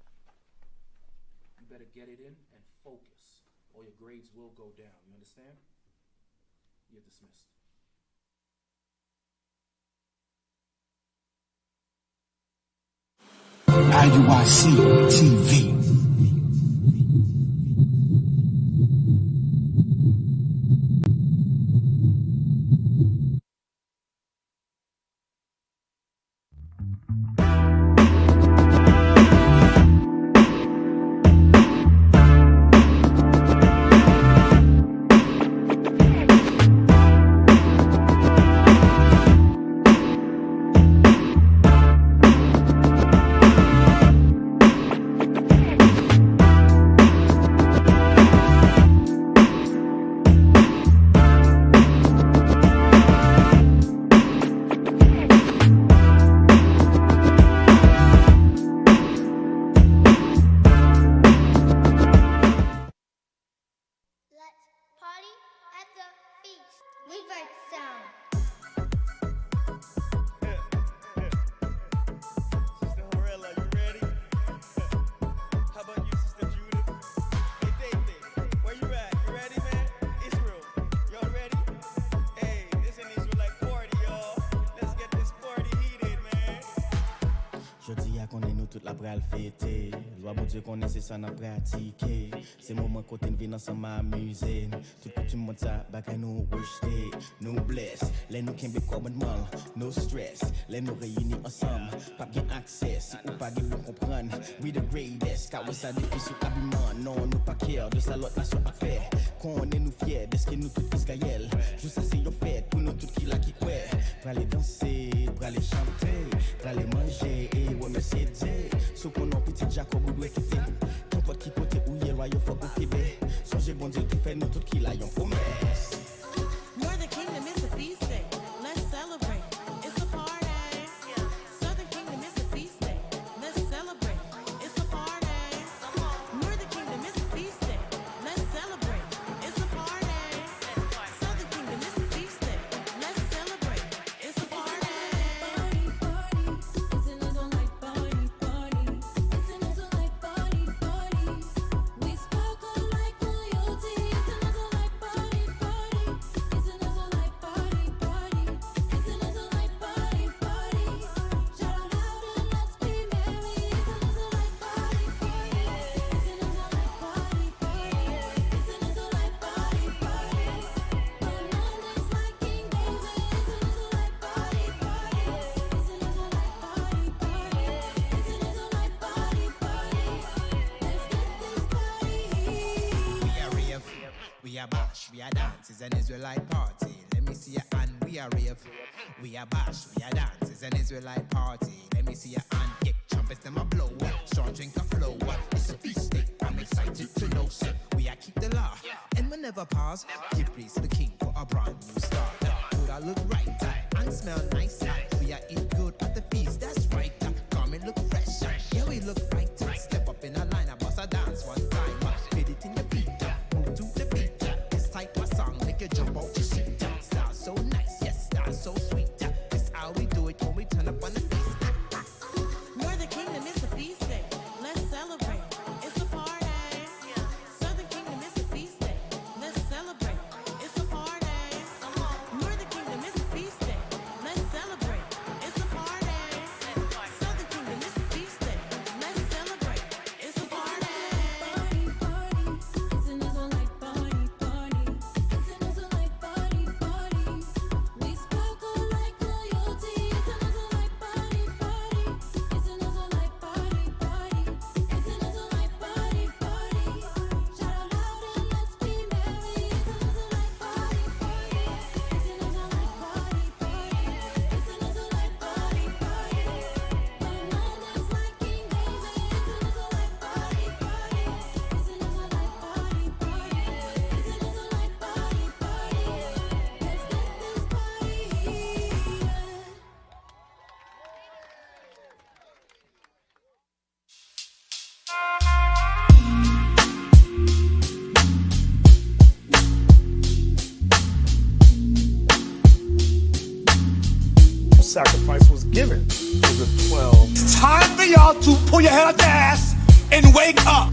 You better get it in and focus, or your grades will go down. You understand? You're dismissed. IUIC TV. Reverb sound. Sister Horella, you ready? How about you, Sister Judith? Hey, David, where you at? You ready, man? Israel, y'all ready? Hey, this an Israelite party, y'all. Let's get this party heated, man. Jodi a konnen nous toute la pral fêter. Loi bon Dieu konnen c'est ça n'a pratiqué. C'est moment côté vin ensemble m'amuser. Tout coutume monte ça bagay nous rejeter. Nous bless, les nous can be common mal. No stress, les nous réunis ensemble. Pas bien accès, si ou pas pour comprendre. We the greatest, car we ça depuis sous habillement. Non, nous pas care de ça l'autre nation a fait. Qu'on est nous fiers de ce que nous tout Israël. Juste ça c'est une fête pour nous tout qui là qui quoi. Pour aller danser, pour aller chanter, pour aller manger et remercier Dieu. Sous qu'on a petit Jacob ou doit quitter. N'importe qui côté où il est royaume faut au Québec. Songez bon Dieu qui fait nous tout qui là yon promesse. Northern Kingdom is a feast day. Let's celebrate. It's a party. Southern Kingdom is a feast day. Let's celebrate. It's a party. Northern Kingdom is a feast day. Let's celebrate. It's a party. Southern Kingdom is a feast day. Let's celebrate. It's a party. We sparkle like royalty. It's an Israelite party, party. It's an Israelite party, party. It's an Israelite party, party. Shout out and let's be merry. It's an Israelite party, party. It's an Israelite party, party. It's an Israelite party, party. We're known as like King David. It's an Israelite party, party. It's an Israelite party, party. It's an Israelite party, party. Let's get this party heated. We are rave, we are bash, we are dance. It's an Israelite party. Let me see your hand. We are rave, we are bash, we are dance. It's an Israelite party. Let me see your hand. Kick trumpets, them a blow. Strong drink a flow. It's a feast day. I'm excited to know, sir. We are keep the law, and we never pause. Give praise to the King for a brand new start. Food I look right and smell nice. We are eat good at the feast. That's right. Garment look fresh. Yeah, we look right. Step up in a line, I bust a dance one time. Fit it in your feet, move to the beat. This type of song make you jump out your seat. Style so nice, yes, style so sweet. This how we do it when we turn up on the feast. Northern Kingdom is a feast day. Let's celebrate. It's a party. Southern Kingdom is a feast day. Let's celebrate. It's a party. Northern Kingdom is a feast day. Let's celebrate. It's a party. Southern Kingdom is a feast day. Let's celebrate. It's a party. It's an Israelite party, party. It's an Israelite party, party. We sparkle like royalty. It's an Israelite party, party. It's an Israelite party, party. It's an Israelite party, party. Shout out and let's be merry. It's an Israelite party, party. It's an Israelite party, party. It's an Israelite party, party. We're known as like King David. It's an Israelite party, party. It's an Israelite party, party. It's an Israelite party, party. Let's get this party heated. Sacrifice was given to the 12. It's time for y'all to pull your head out the ass and wake up.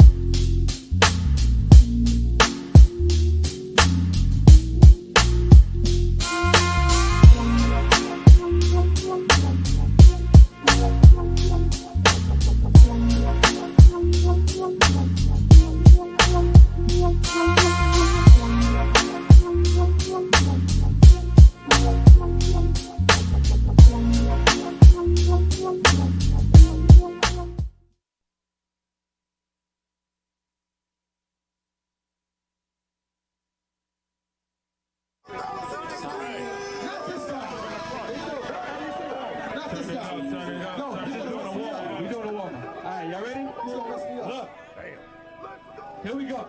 Here we go.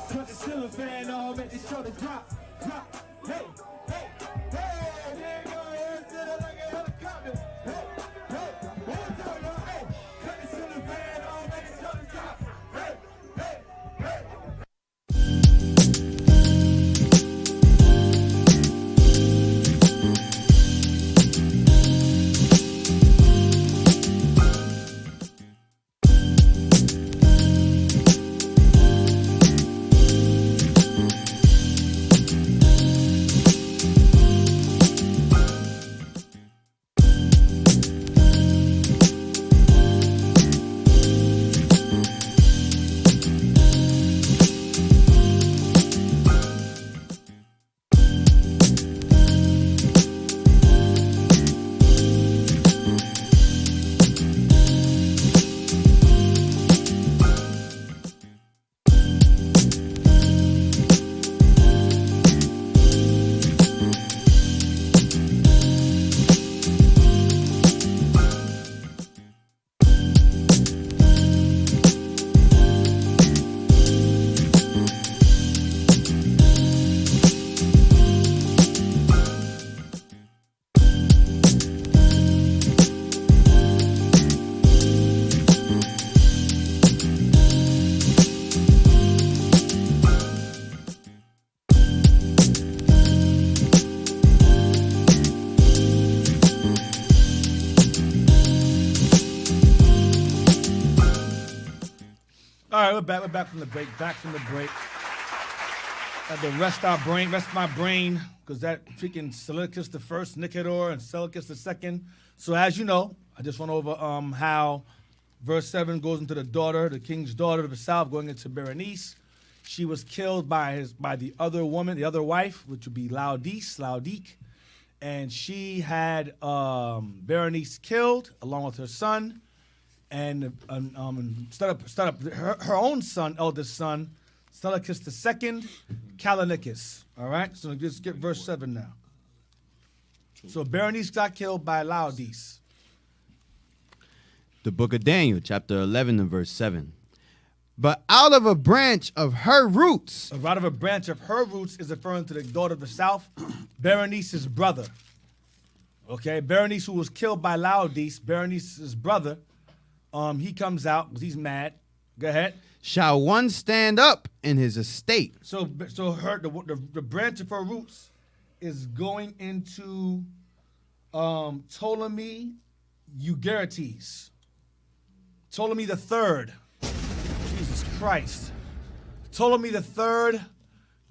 Put the ceiling fan on, make this shoulder drop, drop. Hey, hey, hey, there you go. Here's it like a helicopter. Hey, hey, one time, y'all. Hey, cut the ceiling fan on, make this shoulder drop. Hey, hey, hey. we're back. We're back from the break. Back from the break. Had to rest my brain, because that freaking Seleucus the first, Nicanor, and Seleucus the second. So as you know, I just went over how verse 7 goes into the king's daughter of the south, going into Berenice. She was killed by the other woman, the other wife, which would be Laodice, and she had Berenice killed along with her son, and set up her own son, eldest son, Seleucus II, Callinicus. All right, so just get verse 7 now. So Berenice got killed by Laodice. The book of Daniel, chapter 11 and verse 7. But out of a branch of her roots. Out of a branch of her roots is referring to the daughter of the south, Berenice's brother. Okay, Berenice, who was killed by Laodice, Berenice's brother, he comes out because he's mad. Go ahead. Shall one stand up in his estate? So the branch of her roots is going into Ptolemy Euergetes. Ptolemy the third. Jesus Christ. Ptolemy the third,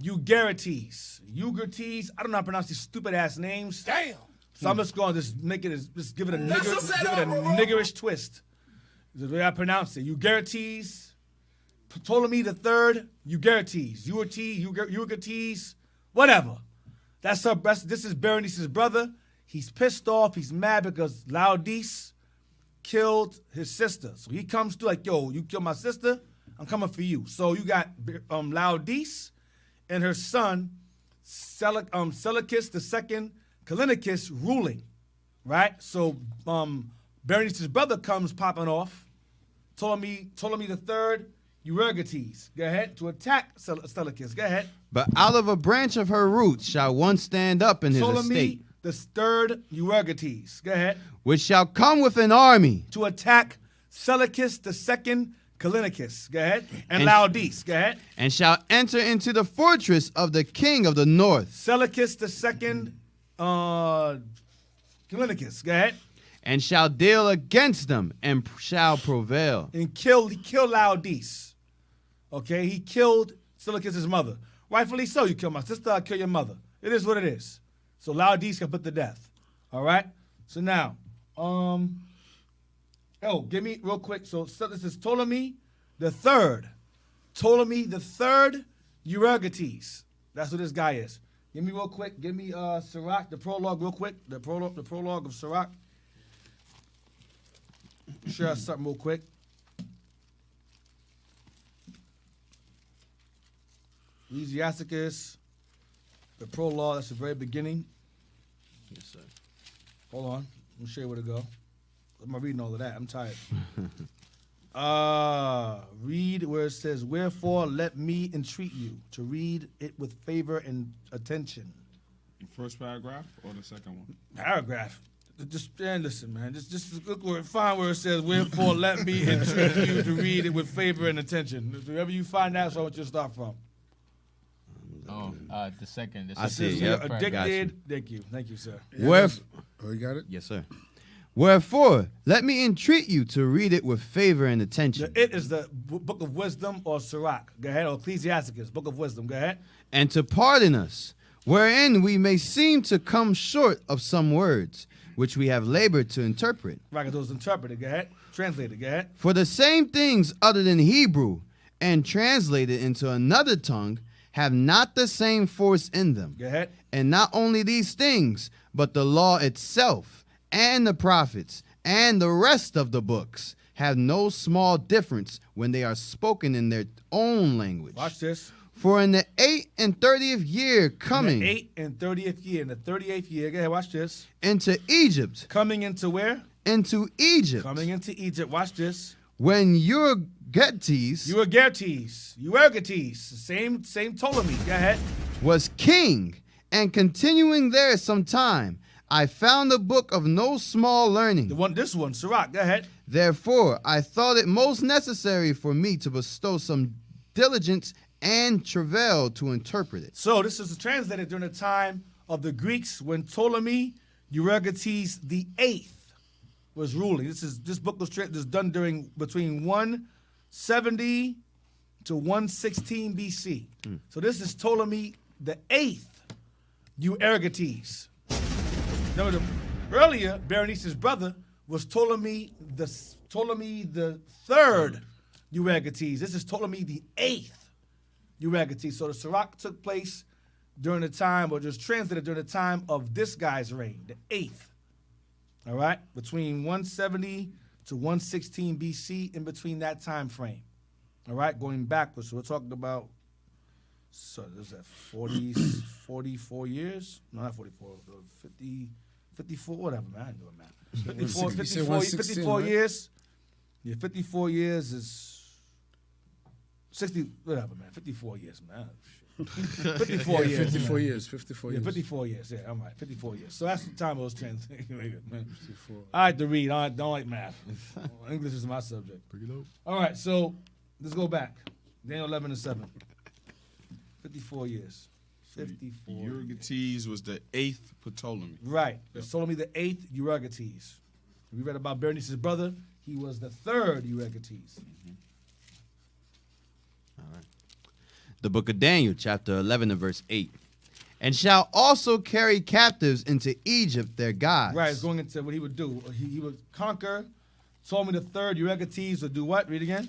Euergetes. Euergetes. I don't know how to pronounce these stupid ass names. Damn. So I'm just going to just give it a niggerish twist. The way I pronounce it. Euergetes. Ptolemy the third, Euergetes. Euergetes. Whatever. This is Berenice's brother. He's pissed off. He's mad because Laodice killed his sister. So he comes to like, yo, you killed my sister, I'm coming for you. So you got Laodice and her son, Seleucus II, Callinicus, ruling, right? So Berenice's brother comes popping off, Ptolemy III, Euergetes. Go ahead, to attack Seleucus. Go ahead. But out of a branch of her roots shall one stand up in his estate. Ptolemy the third, Euergetes. Go ahead. Which shall come with an army. To attack Seleucus II, Callinicus. Go ahead. And Laodice. Go ahead. And shall enter into the fortress of the king of the north. Seleucus II, Callinicus. Go ahead. And shall deal against them and shall prevail. And he killed Laodice. Okay, he killed Seleucus' mother. Rightfully so. You kill my sister, I kill your mother. It is what it is. So Laodice can put to death. All right. So now, give me real quick. So this is Ptolemy the third. Ptolemy the third, Euergetes. That's what this guy is. Give me real quick. Give me Sirach, the prologue real quick. The prologue of Sirach. Share something real quick. Ecclesiasticus, the prologue, that's the very beginning. Yes, sir. Hold on. Let me show you where to go. I'm not reading all of that. I'm tired. Read where it says, wherefore let me entreat you to read it with favor and attention. The first paragraph or the second one? Paragraph. Just listen, man. Just look where find where it says, wherefore let me entreat you to read it with favor and attention. Wherever you find that, so I want you to start from. Oh, the second. I see it. Yep. Addicted. Thank you, sir. You got it? Yes, sir. Wherefore, let me entreat you to read it with favor and attention. It is the book of wisdom or Sirach. Go ahead. Or Ecclesiasticus, book of wisdom. Go ahead. And to pardon us, wherein we may seem to come short of some words, which we have labored to interpret. Right, those interpreted. Go ahead. Translated. Go ahead. For the same things uttered in Hebrew and translated into another tongue have not the same force in them. Go ahead. And not only these things, but the law itself and the prophets and the rest of the books have no small difference when they are spoken in their own language. Watch this. For in the 8th and 30th year coming. In the 8th and 30th year. In the 38th year. Go ahead. Watch this. Into Egypt. Coming into where? Into Egypt. Coming into Egypt. Watch this. When Euergetes, same Ptolemy. Go ahead. Was king, and continuing there some time, I found a book of no small learning. This one, Sirach. Go ahead. Therefore, I thought it most necessary for me to bestow some diligence and travail to interpret it. So this is translated during the time of the Greeks when Ptolemy Euergetes VIII was ruling. This book was done between 170 to 116 BC. So this is Ptolemy the 8th, Euergetes. Remember, earlier, Berenice's brother was Ptolemy the 3rd Euergetes. This is Ptolemy the 8th Euergetes. So the Sirach took place during the time, or just translated during the time of this guy's reign, the 8th. All right? Between 170 to 116 BC, in between that time frame. All right? Going backwards. So we're talking about, so is that 44 years? No, not 44, 50, 54, whatever, man. I ain't doing math. 54 right? years. Yeah, 54 years is 60, whatever, man. 54 years, man. 54 Yeah, years. 54 man. years. 54 years. 54 years. Yeah, I'm right. 54 years. So that's the time I was translating. 54. I like to read. I don't like math. English is my subject. All right, so let's go back. Daniel 11 and 7. 54 years. 54. Euergetes was the 8th Ptolemy. Right. It's Ptolemy the 8th Euergetes. We read about Berenice's brother. He was the 3rd Euergetes. The book of Daniel, chapter 11 and verse 8. And shall also carry captives into Egypt their gods. Right, it's going into what he would do. He would conquer. Ptolemy the 3rd Euergetes would do what? Read again.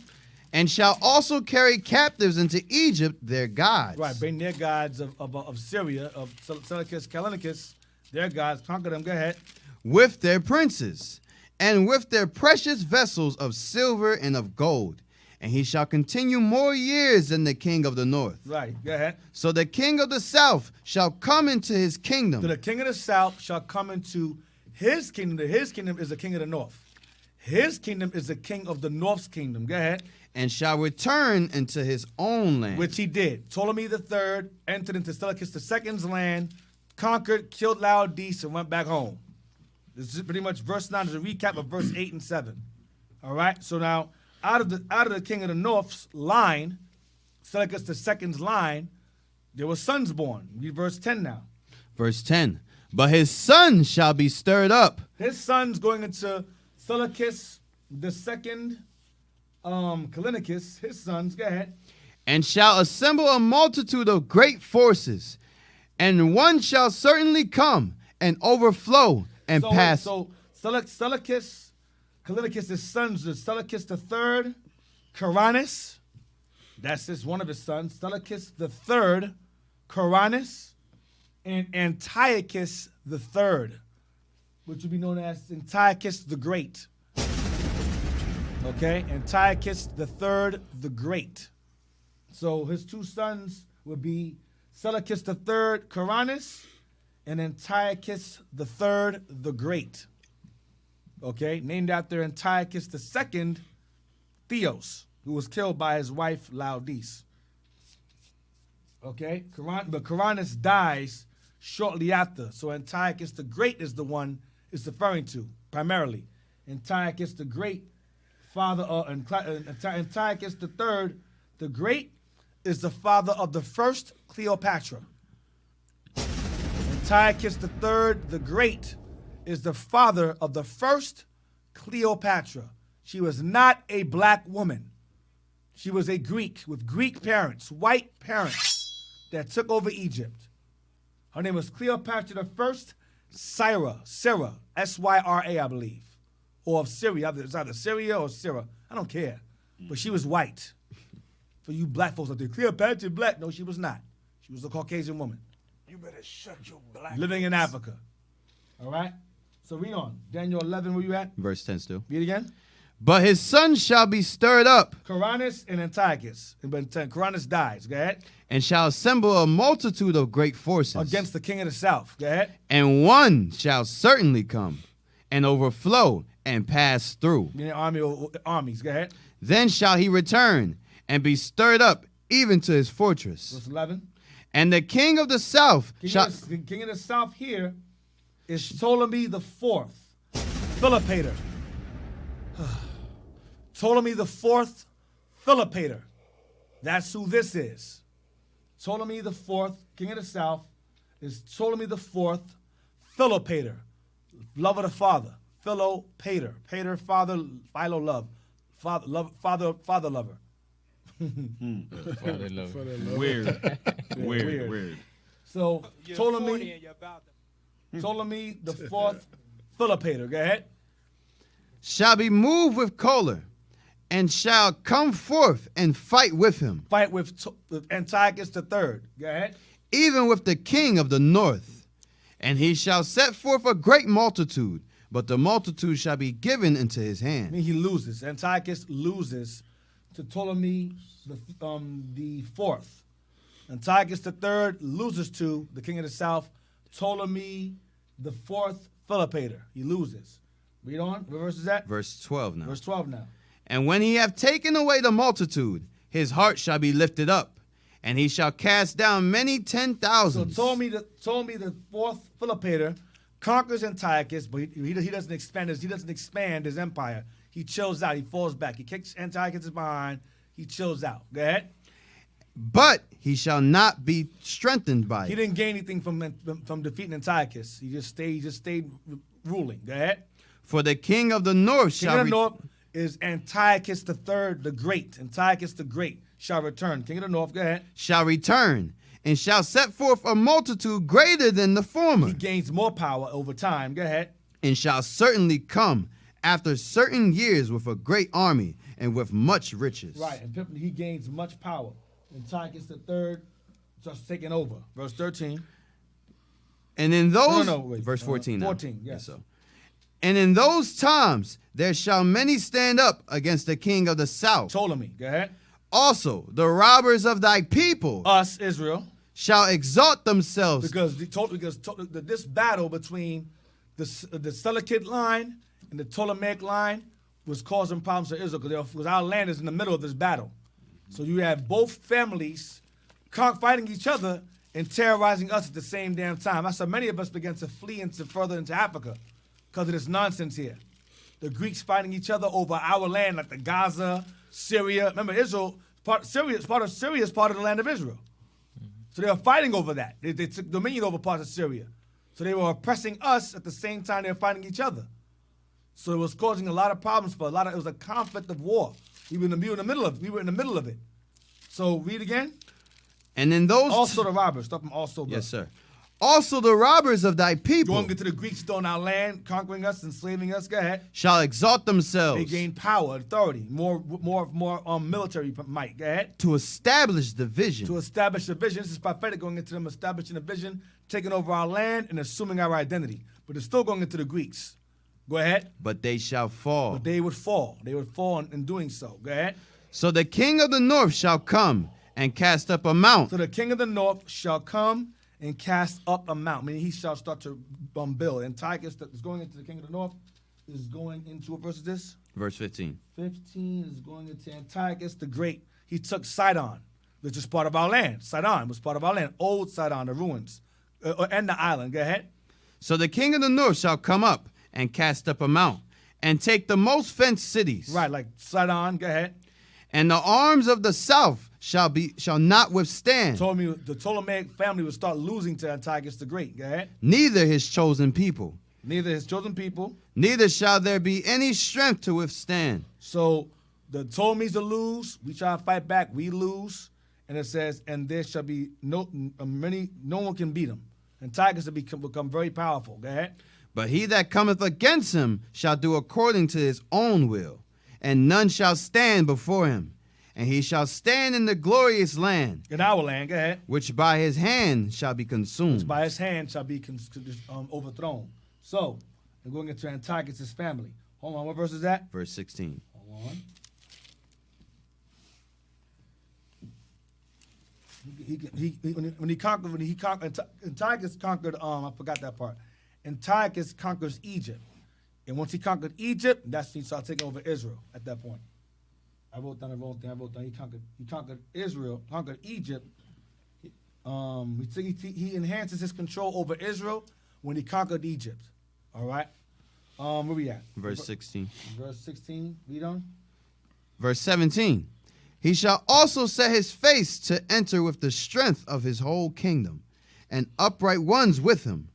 And shall also carry captives into Egypt their gods. Right, bring their gods of Syria, of Seleucus, Callinicus, their gods, conquer them. Go ahead. With their princes, and with their precious vessels of silver and of gold. And he shall continue more years than the king of the north. Right, go ahead. So the king of the south shall come into his kingdom. So the king of the south shall come into his kingdom. His kingdom is the king of the north. His kingdom is the king of the north's kingdom. Go ahead. And shall return into his own land. Which he did. Ptolemy the 3rd entered into Seleucus II's land, conquered, killed Laodice, and went back home. This is pretty much verse 9 is a recap of verse 8 and 7. All right? So now, out of the king of the north's line, Seleucus II's line, there were sons born. Read verse 10 now. Verse 10. But his son shall be stirred up. His son's going into Seleucus II, Callinicus, his sons, go ahead. And shall assemble a multitude of great forces, and one shall certainly come and overflow and pass. So Seleucus, Callinicus' sons are Seleucus III, Caranus, that's one of his sons, Seleucus III, Caranus, and Antiochus III, which would be known as Antiochus the Great. Okay, Antiochus III the Great. So his two sons would be Seleucus III, Caranus, and Antiochus III the Great. Okay, named after Antiochus II, Theos, who was killed by his wife Laodice. Okay, but Caranus dies shortly after. So Antiochus the Great is the one it's referring to, primarily. Antiochus the Great, father of Antiochus III the Great, is the father of the first Cleopatra. Antiochus III the Great is the father of the first Cleopatra. She was not a black woman. She was a Greek with Greek parents, white parents that took over Egypt. Her name was Cleopatra I Syra, S-Y-R-A, I believe, or of Syria. It's either Syria or Syra. I don't care. But she was white. For you black folks out there, Cleopatra black. No, she was not. She was a Caucasian woman. You better shut your black living in Africa. All right? So read on. Daniel 11, where you at? Verse 10 still. Read again. But his son shall be stirred up. Caranus and Antiochus. But Caranus dies. Go ahead. And shall assemble a multitude of great forces. Against the king of the south. Go ahead. And one shall certainly come and overflow and pass through. Meaning armies. Go ahead. Then shall he return and be stirred up even to his fortress. Verse 11. And the king of the south the king of the south here is Ptolemy the Fourth, Philopator. Ptolemy the Fourth, Philopator. That's who this is. Ptolemy the Fourth, king of the south, is Ptolemy the Fourth, Philopator, love of the father. Philopator, pater, father, philo, love, father lover. Father love. Weird. Weird. So You're 40 Ptolemy, and you're about to. Ptolemy the fourth Philopator. Go ahead. shall be moved with choler, and shall come forth and fight with him, Fight with Antiochus the third. Go ahead. even with the king of the north. And he shall set forth a great multitude, but the multitude shall be given into his I hand. mean, he loses. Antiochus loses to Ptolemy the fourth. Antiochus the third loses to the king of the south, Ptolemy the fourth Philopator. He loses. Read on. What verse is that? Verse 12 now. Verse 12 now. And when he have taken away the multitude, his heart shall be lifted up, and he shall cast down many 10,000. So Ptolemy the fourth Philopator conquers Antiochus, but he doesn't expand his empire. He chills out. He falls back. He kicks Antiochus behind. He chills out. Go ahead. But he shall not be strengthened by He it. didn't gain anything from defeating Antiochus. He just stayed ruling. Go ahead. For the king of the north King shall of the north is Antiochus the third, the great. Antiochus the great shall return. King of the north, go ahead. shall return, and shall set forth a multitude greater than the former, He gains more power over time. Go ahead. and shall certainly come after certain years with a great army and with much riches. Right, and he gains much power. Antiochus the third just taking over. Verse 13. And in those wait. verse 14 now. 14, yes. So. And in those times there shall many stand up against the king of the south. Ptolemy, go ahead. Also the robbers of thy people, Us, Israel, shall exalt themselves. because this battle between the Seleucid line and the Ptolemaic line was causing problems for Israel because our land is in the middle of this battle. So you have both families fighting each other and terrorizing us at the same damn time. That's why many of us began to flee further into Africa because of this nonsense here. The Greeks fighting each other over our land, like the Gaza, Syria. Remember, Syria is part of the land of Israel. So they were fighting over that. They took dominion over parts of Syria. So they were oppressing us at the same time they were fighting each other. So it was causing a lot of problems for it was a conflict of war. We were in the middle of it. So read again. And in those Also the robbers. Stop them also. Yes, sir. Also the robbers of thy people Going into the Greeks on our land, conquering us, enslaving us. Go ahead. shall exalt themselves They gain power, authority, more military might. Go ahead. to establish the vision. To establish a vision. This is prophetic, going into them establishing a vision, taking over our land and assuming our identity. But it's still going into the Greeks. Go ahead. But they shall fall. But they would fall. They would fall in doing so. Go ahead. So the king of the north shall come and cast up a mount. So the king of the north shall come and cast up a mount, meaning he shall start to build. Antiochus that is going into the king of the north is going into, what verse is this? Verse 15. 15 is going into Antiochus the great. He took Sidon, which is part of our land. Sidon was part of our land. Old Sidon, the ruins, and the island. Go ahead. So the king of the north shall come up and cast up a mount and take the most fenced cities. Right, like Sidon. Go ahead. And the arms of the south shall not withstand. Told me the Ptolemaic family would start losing to Antiochus the Great. Go ahead. Neither his chosen people. Neither his chosen people. Neither shall there be any strength to withstand. So the Ptolemies will lose. We try to fight back. We lose. And it says, and there shall be no one can beat him. Antiochus will become very powerful. Go ahead. But he that cometh against him shall do according to his own will, and none shall stand before him. And he shall stand in the glorious land. In our land, go ahead. Which by his hand shall be consumed. Which by his hand shall be overthrown. So, we're going into Antiochus' family. Hold on, what verse is that? Verse 16. Hold on. When he conquered, Antiochus conquered, I forgot that part. Antiochus conquers Egypt. And once he conquered Egypt, that's when he started taking over Israel at that point. I wrote down the wrong thing. He conquered Israel, conquered Egypt. He enhances his control over Israel when he conquered Egypt. All right? Where we at? Verse 16. Verse 16. Read on. Verse 17. He shall also set his face to enter with the strength of his whole kingdom, and upright ones with him.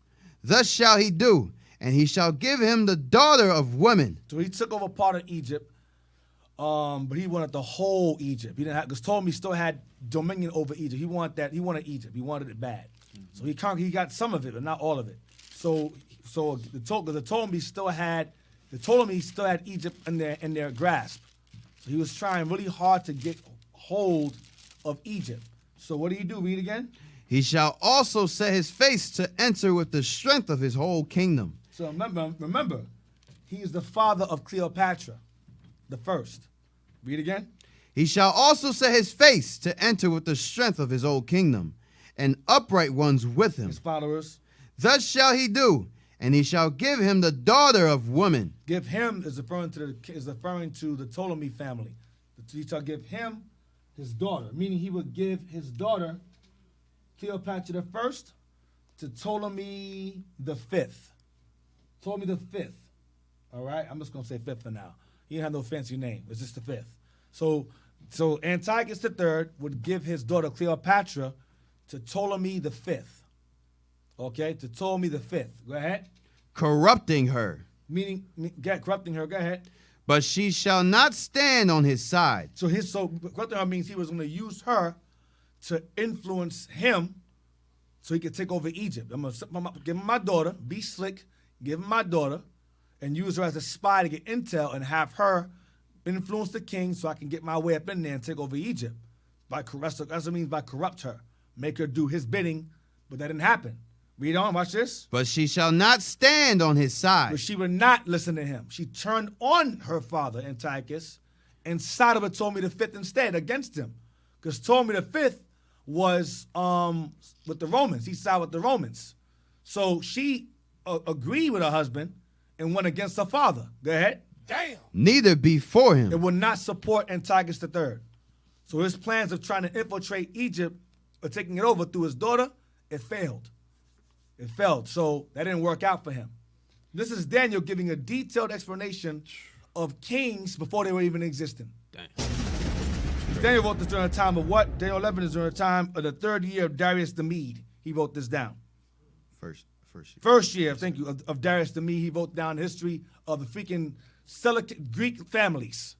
Thus shall he do, and he shall give him the daughter of women. So he took over part of Egypt. But he wanted the whole Egypt. He didn't have, because Ptolemy still had dominion over Egypt. He wanted that. He wanted Egypt. He wanted it bad. So he conquered. He got some of it, but not all of it. So the Ptolemy still had Egypt in their grasp. So he was trying really hard to get hold of Egypt. So what do you do? Read again. He shall also set his face to enter with the strength of his whole kingdom. So remember, he is the father of Cleopatra, the first. Read again. He shall also set his face to enter with the strength of his whole kingdom, and upright ones with him. His followers. Thus shall he do, and he shall give him the daughter of woman. Give him is referring to the Ptolemy family. He shall give him his daughter, meaning he would give his daughter, Cleopatra the first, to Ptolemy the fifth. Ptolemy the fifth. All right, I'm just gonna say fifth for now. He didn't have no fancy name. It's just the fifth. So Antiochus the third would give his daughter Cleopatra to Ptolemy the fifth. Okay, to Ptolemy the fifth. Go ahead. Corrupting her. Meaning, corrupting her. Go ahead. But she shall not stand on his side. So corrupting her means he was going to use her to influence him, so he could take over Egypt. I'm going to give him my daughter, be slick, give him my daughter, and use her as a spy to get intel and have her influence the king, so I can get my way up in there and take over Egypt. That's what it means by corrupt her, make her do his bidding, but that didn't happen. Read on, watch this. But she shall not stand on his side. But she would not listen to him. She turned on her father, Antiochus, and sided with Ptolemy the fifth instead, against him. Because Ptolemy the fifth was with the Romans. He sided with the Romans. So she agreed with her husband and went against her father. Go ahead. Damn. Neither before him. It would not support Antiochus III. So his plans of trying to infiltrate Egypt or taking it over through his daughter, it failed. It failed. So that didn't work out for him. This is Daniel giving a detailed explanation of kings before they were even existing. Daniel wrote this during the time of what? Daniel 11 is during the time of the third year of Darius the Mede. He wrote this down. First year, thank you, of Darius the Mede. He wrote down the history of the freaking Seleucid Greek families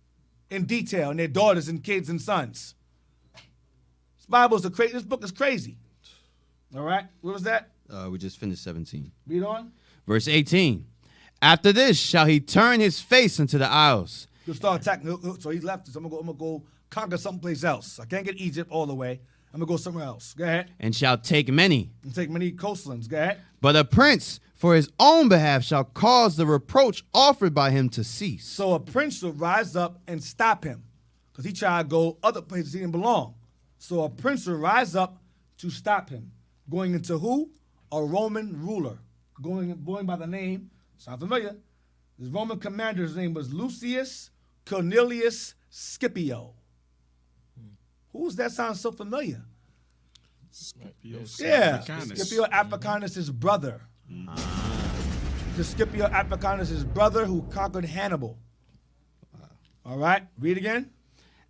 in detail, and their daughters and kids and sons. This book is crazy. All right, what was that? We just finished 17. Read on. Verse 18. After this shall he turn his face into the isles. He'll start attacking. So he left. So I'm gonna go conquer someplace else. I can't get Egypt all the way. I'm gonna go somewhere else. Go ahead. And shall take many. And take many coastlands. Go ahead. But a prince for his own behalf shall cause the reproach offered by him to cease. So a prince will rise up and stop him, because he tried to go other places he didn't belong. So a prince will rise up to stop him. Going into who? A Roman ruler. Going by the name, sound familiar? His Roman commander's name was Lucius Cornelius Scipio. Who's that sound so familiar? Scipio. Yeah, Africanus. Scipio Africanus' his brother. The Scipio Africanus' his brother who conquered Hannibal. All right, read again.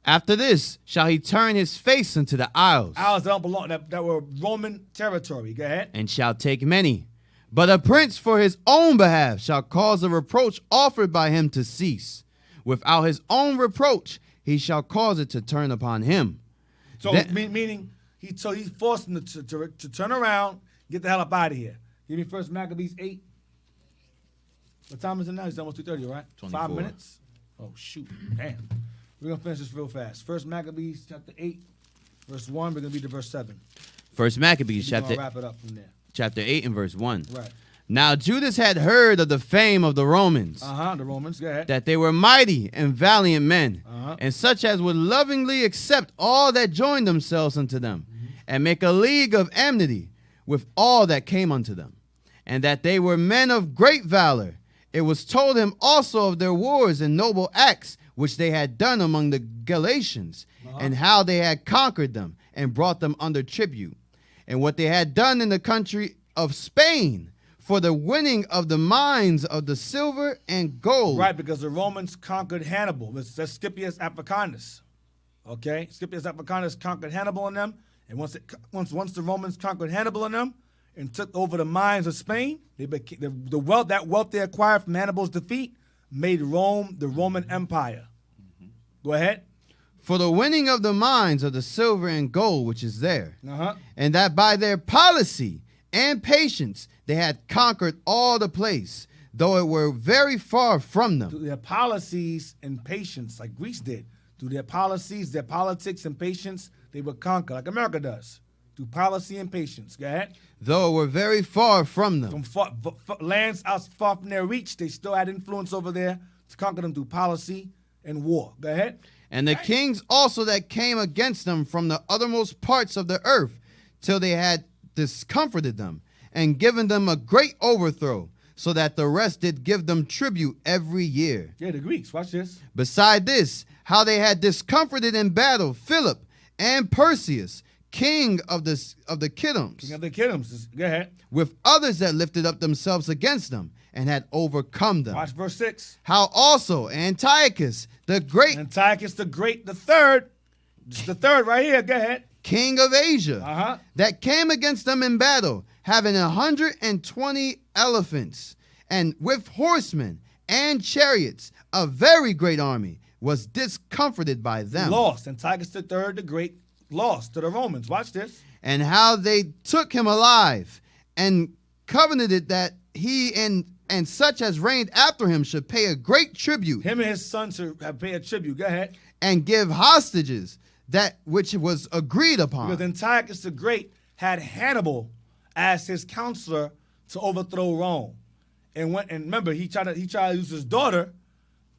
After this shall he turn his face into the isles. Isles that don't belong, that were Roman territory. Go ahead. And shall take many. But a prince for his own behalf shall cause the reproach offered by him to cease. Without his own reproach, he shall cause it to turn upon him. So meaning he forced him to turn around, get the hell up out of here. Give me First Maccabees 8. What time is it now? It's almost 2:30, right? 24. 5 minutes. Oh shoot! Damn. We're gonna finish this real fast. First Maccabees chapter 8, verse 1. We're gonna read to verse 7. First Maccabees chapter. Wrap it up from there. Chapter 8 and verse 1. Right. Now Judas had heard of the fame of the Romans. The Romans, go ahead. That they were mighty and valiant men, Uh-huh. and such as would lovingly accept all that joined themselves unto them, and make a league of enmity with all that came unto them, and that they were men of great valor. It was told him also of their wars and noble acts which they had done among the Galatians, and how they had conquered them and brought them under tribute, and what they had done in the country of Spain for the winning of the mines of the silver and gold. Right, because the Romans conquered Hannibal. That's Scipio Africanus. Okay, Scipio Africanus conquered Hannibal and them, and once the Romans conquered Hannibal and them and took over the mines of Spain, they became, the wealth they acquired from Hannibal's defeat made Rome the Roman Empire. Go ahead. For the winning of the mines of the silver and gold which is there, Uh-huh. and that by their policy and patience they had conquered all the place, though it were very far from them. Through their policies and patience, like Greece did. Through their policies, their politics and patience, they would conquer, like America does. Through policy and patience. Go ahead. Though it were very far from them. From lands out far from their reach, they still had influence over there to conquer them through policy and war. Go ahead. And the kings also that came against them from the uttermost parts of the earth, till they had discomforted them, and given them a great overthrow, so that the rest did give them tribute every year. Yeah, the Greeks. Watch this. Beside this, how they had discomforted in battle Philip and Perseus, king of the Kittims. King of the Kittims. Go ahead. With others that lifted up themselves against them, and had overcome them. Watch verse 6. How also Antiochus the Great. Antiochus the Great, the third. Just the third right here. Go ahead. King of Asia. Uh-huh. That came against them in battle, having 120 elephants, and with horsemen and chariots, a very great army, was discomforted by them. Lost. Antiochus the third, the Great, lost to the Romans. Watch this. And how they took him alive, and covenanted that he and such as reigned after him should pay a great tribute. Him and his sons should pay a tribute. Go ahead. And give hostages that which was agreed upon. Because Antiochus the Great had Hannibal as his counselor to overthrow Rome. And remember, he tried to use his daughter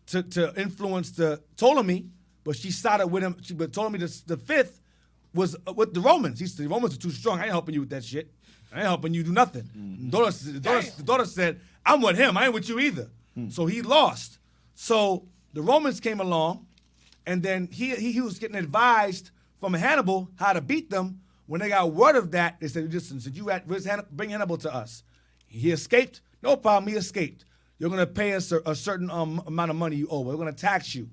to influence the Ptolemy, but she sided with him. But Ptolemy the fifth was with the Romans. He said, the Romans are too strong. I ain't helping you with that shit. I ain't helping you do nothing. The daughter said, I'm with him. I ain't with you either. So he lost. So the Romans came along, and then he was getting advised from Hannibal how to beat them. When they got word of that, they said, listen, bring Hannibal to us. He escaped. No problem. He escaped. You're going to pay us a certain amount of money you owe. We're going to tax you.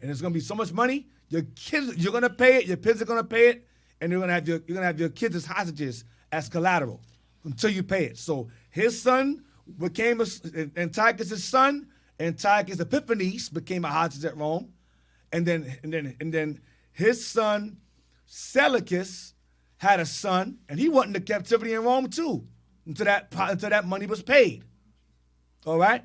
And it's going to be so much money. Your kids, you're going to pay it. Your kids are going to pay it. And you're going to have your kids as hostages as collateral until you pay it. So his son became Antiochus' son. Antiochus Epiphanes became a hostage at Rome. And then his son Seleucus had a son, and he went into captivity in Rome too, until that money was paid. All right?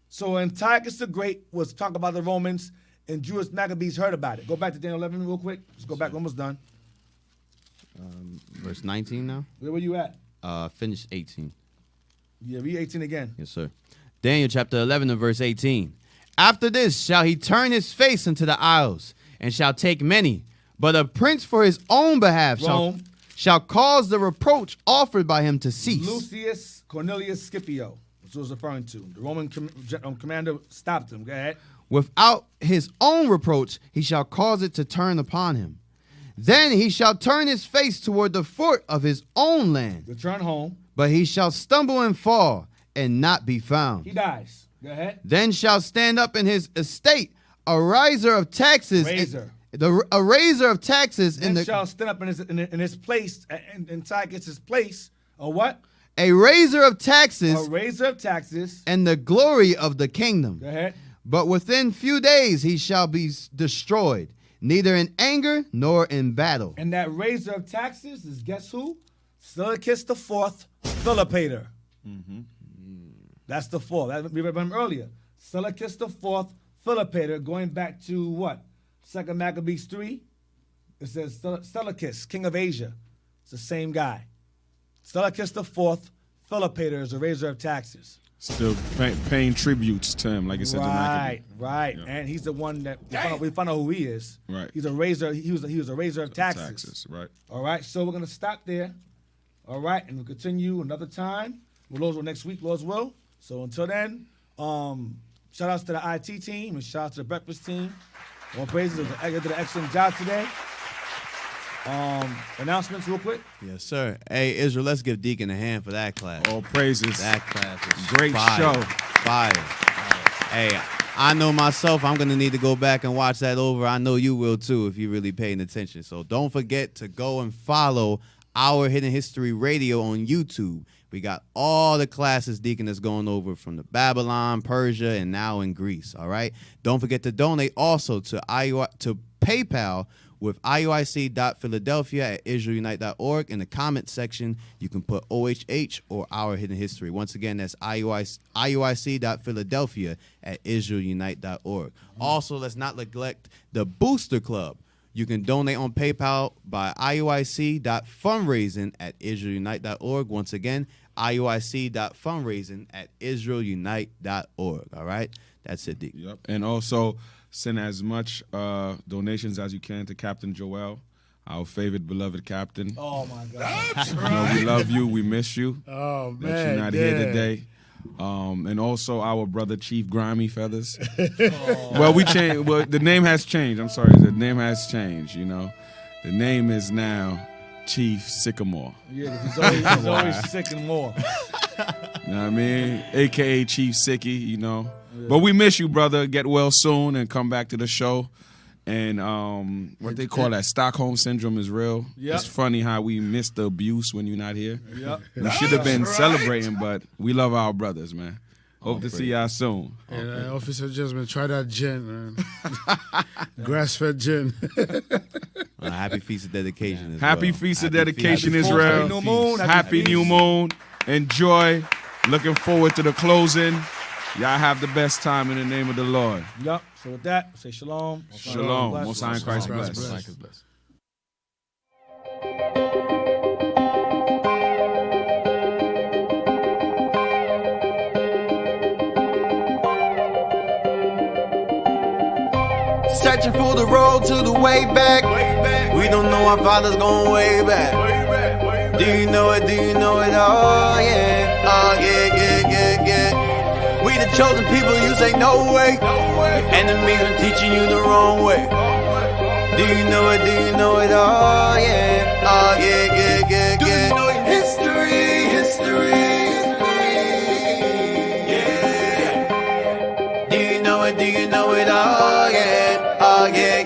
So Antiochus the Great was talking about the Romans, and Jewish Maccabees heard about it. Go back to Daniel 11 real quick. Let's go back. Almost done. Verse 19 now? Where were you at? Finish 18. Yeah, read 18 again. Yes, sir. Daniel chapter 11 and verse 18. After this shall he turn his face into the isles, and shall take many, but a prince for his own behalf shall cause the reproach offered by him to cease. Lucius Cornelius Scipio, which was referring to. The Roman commander stopped him. Go ahead. Without his own reproach, he shall cause it to turn upon him. Then he shall turn his face toward the fort of his own land. Return home. But he shall stumble and fall, and not be found. He dies. Go ahead. Then shall stand up in his estate a riser of taxes. A raiser of taxes. Then shall stand up in his place, in Antiochus' place, a what? A raiser of taxes. A raiser of taxes. And the glory of the kingdom. Go ahead. But within few days he shall be destroyed, neither in anger nor in battle. And that raiser of taxes is, guess who? Seleucus the Fourth, Philopator. That's the fourth. We read about him earlier. Seleucus the Fourth, Philopator, going back to what? 2 Maccabees 3. It says Seleucus, king of Asia. It's the same guy. Seleucus the Fourth, Philopator is a raiser of taxes. Still paying tributes to him, like you said. Right. Yeah. And he's the one that we found out who he is. Right. He's a raiser. He was a raiser of taxes. Right. All right. So we're gonna stop there. All right, and we'll continue another time. We'll next week, Lord's will. So until then, shout outs to the IT team and shout out to the breakfast team. All praises. They did an excellent job today. Announcements real quick. Yes, sir. Hey, Israel, let's give Deacon a hand for that class. All praises. That class was great fire. show. Fire. Hey, I know myself, I'm going to need to go back and watch that over. I know you will too if you're really paying attention. So don't forget to go and follow Our Hidden History Radio on YouTube. We got all the classes Deacon is going over from the Babylon, Persia, and now in Greece. All right. Don't forget to donate also to PayPal with IUIC.Philadelphia@IsraelUnite.org. In the comment section, you can put OHH or Our Hidden History. Once again, that's IUIC.Philadelphia@IsraelUnite.org. Also, let's not neglect the Booster Club. You can donate on PayPal by IUIC.fundraising@IsraelUnite.org. Once again, IUIC.fundraising@IsraelUnite.org. All right? That's it, D. Yep. And also send as much donations as you can to Captain Joel, our favorite beloved captain. Oh, my God. You know, we love you. We miss you. Oh, that man, you're not here today. And also our brother Chief Grimy Feathers. Well, we changed. Well, the name has changed. I'm sorry, the name has changed. You know, the name is now Chief Sycamore. Yeah, he's always sick and more. You know what I mean? AKA Chief Sicky. You know, but we miss you, brother. Get well soon and come back to the show. And what they call that Stockholm syndrome is real. Yep. It's funny how we miss the abuse when you're not here. Yep. We should have been celebrating, but we love our brothers, man. Hope to see y'all soon. And Officer Jasmine, try that gin, man. Grass-fed gin. Happy Feast of Dedication. As Happy well. Feast of Happy Dedication, Feast. Israel. Happy new moon. Happy new moon. Enjoy. Looking forward to the closing. Y'all have the best time in the name of the Lord. Yep. So with that, say shalom. Shalom. Bless. Most High in Christ bless. Bless. Searching for the road to the way back. We don't know our father's going way back. Do you know it? Do you know it? Oh yeah. Oh yeah, yeah, yeah, yeah. We the chosen people, you say no way. Enemies are teaching you the wrong way. Do you know it? Do you know it? Oh yeah. Oh yeah, yeah, yeah, yeah. Do you know it? History, history. Yeah. Do you know it? Do you know it? Oh yeah. Oh yeah.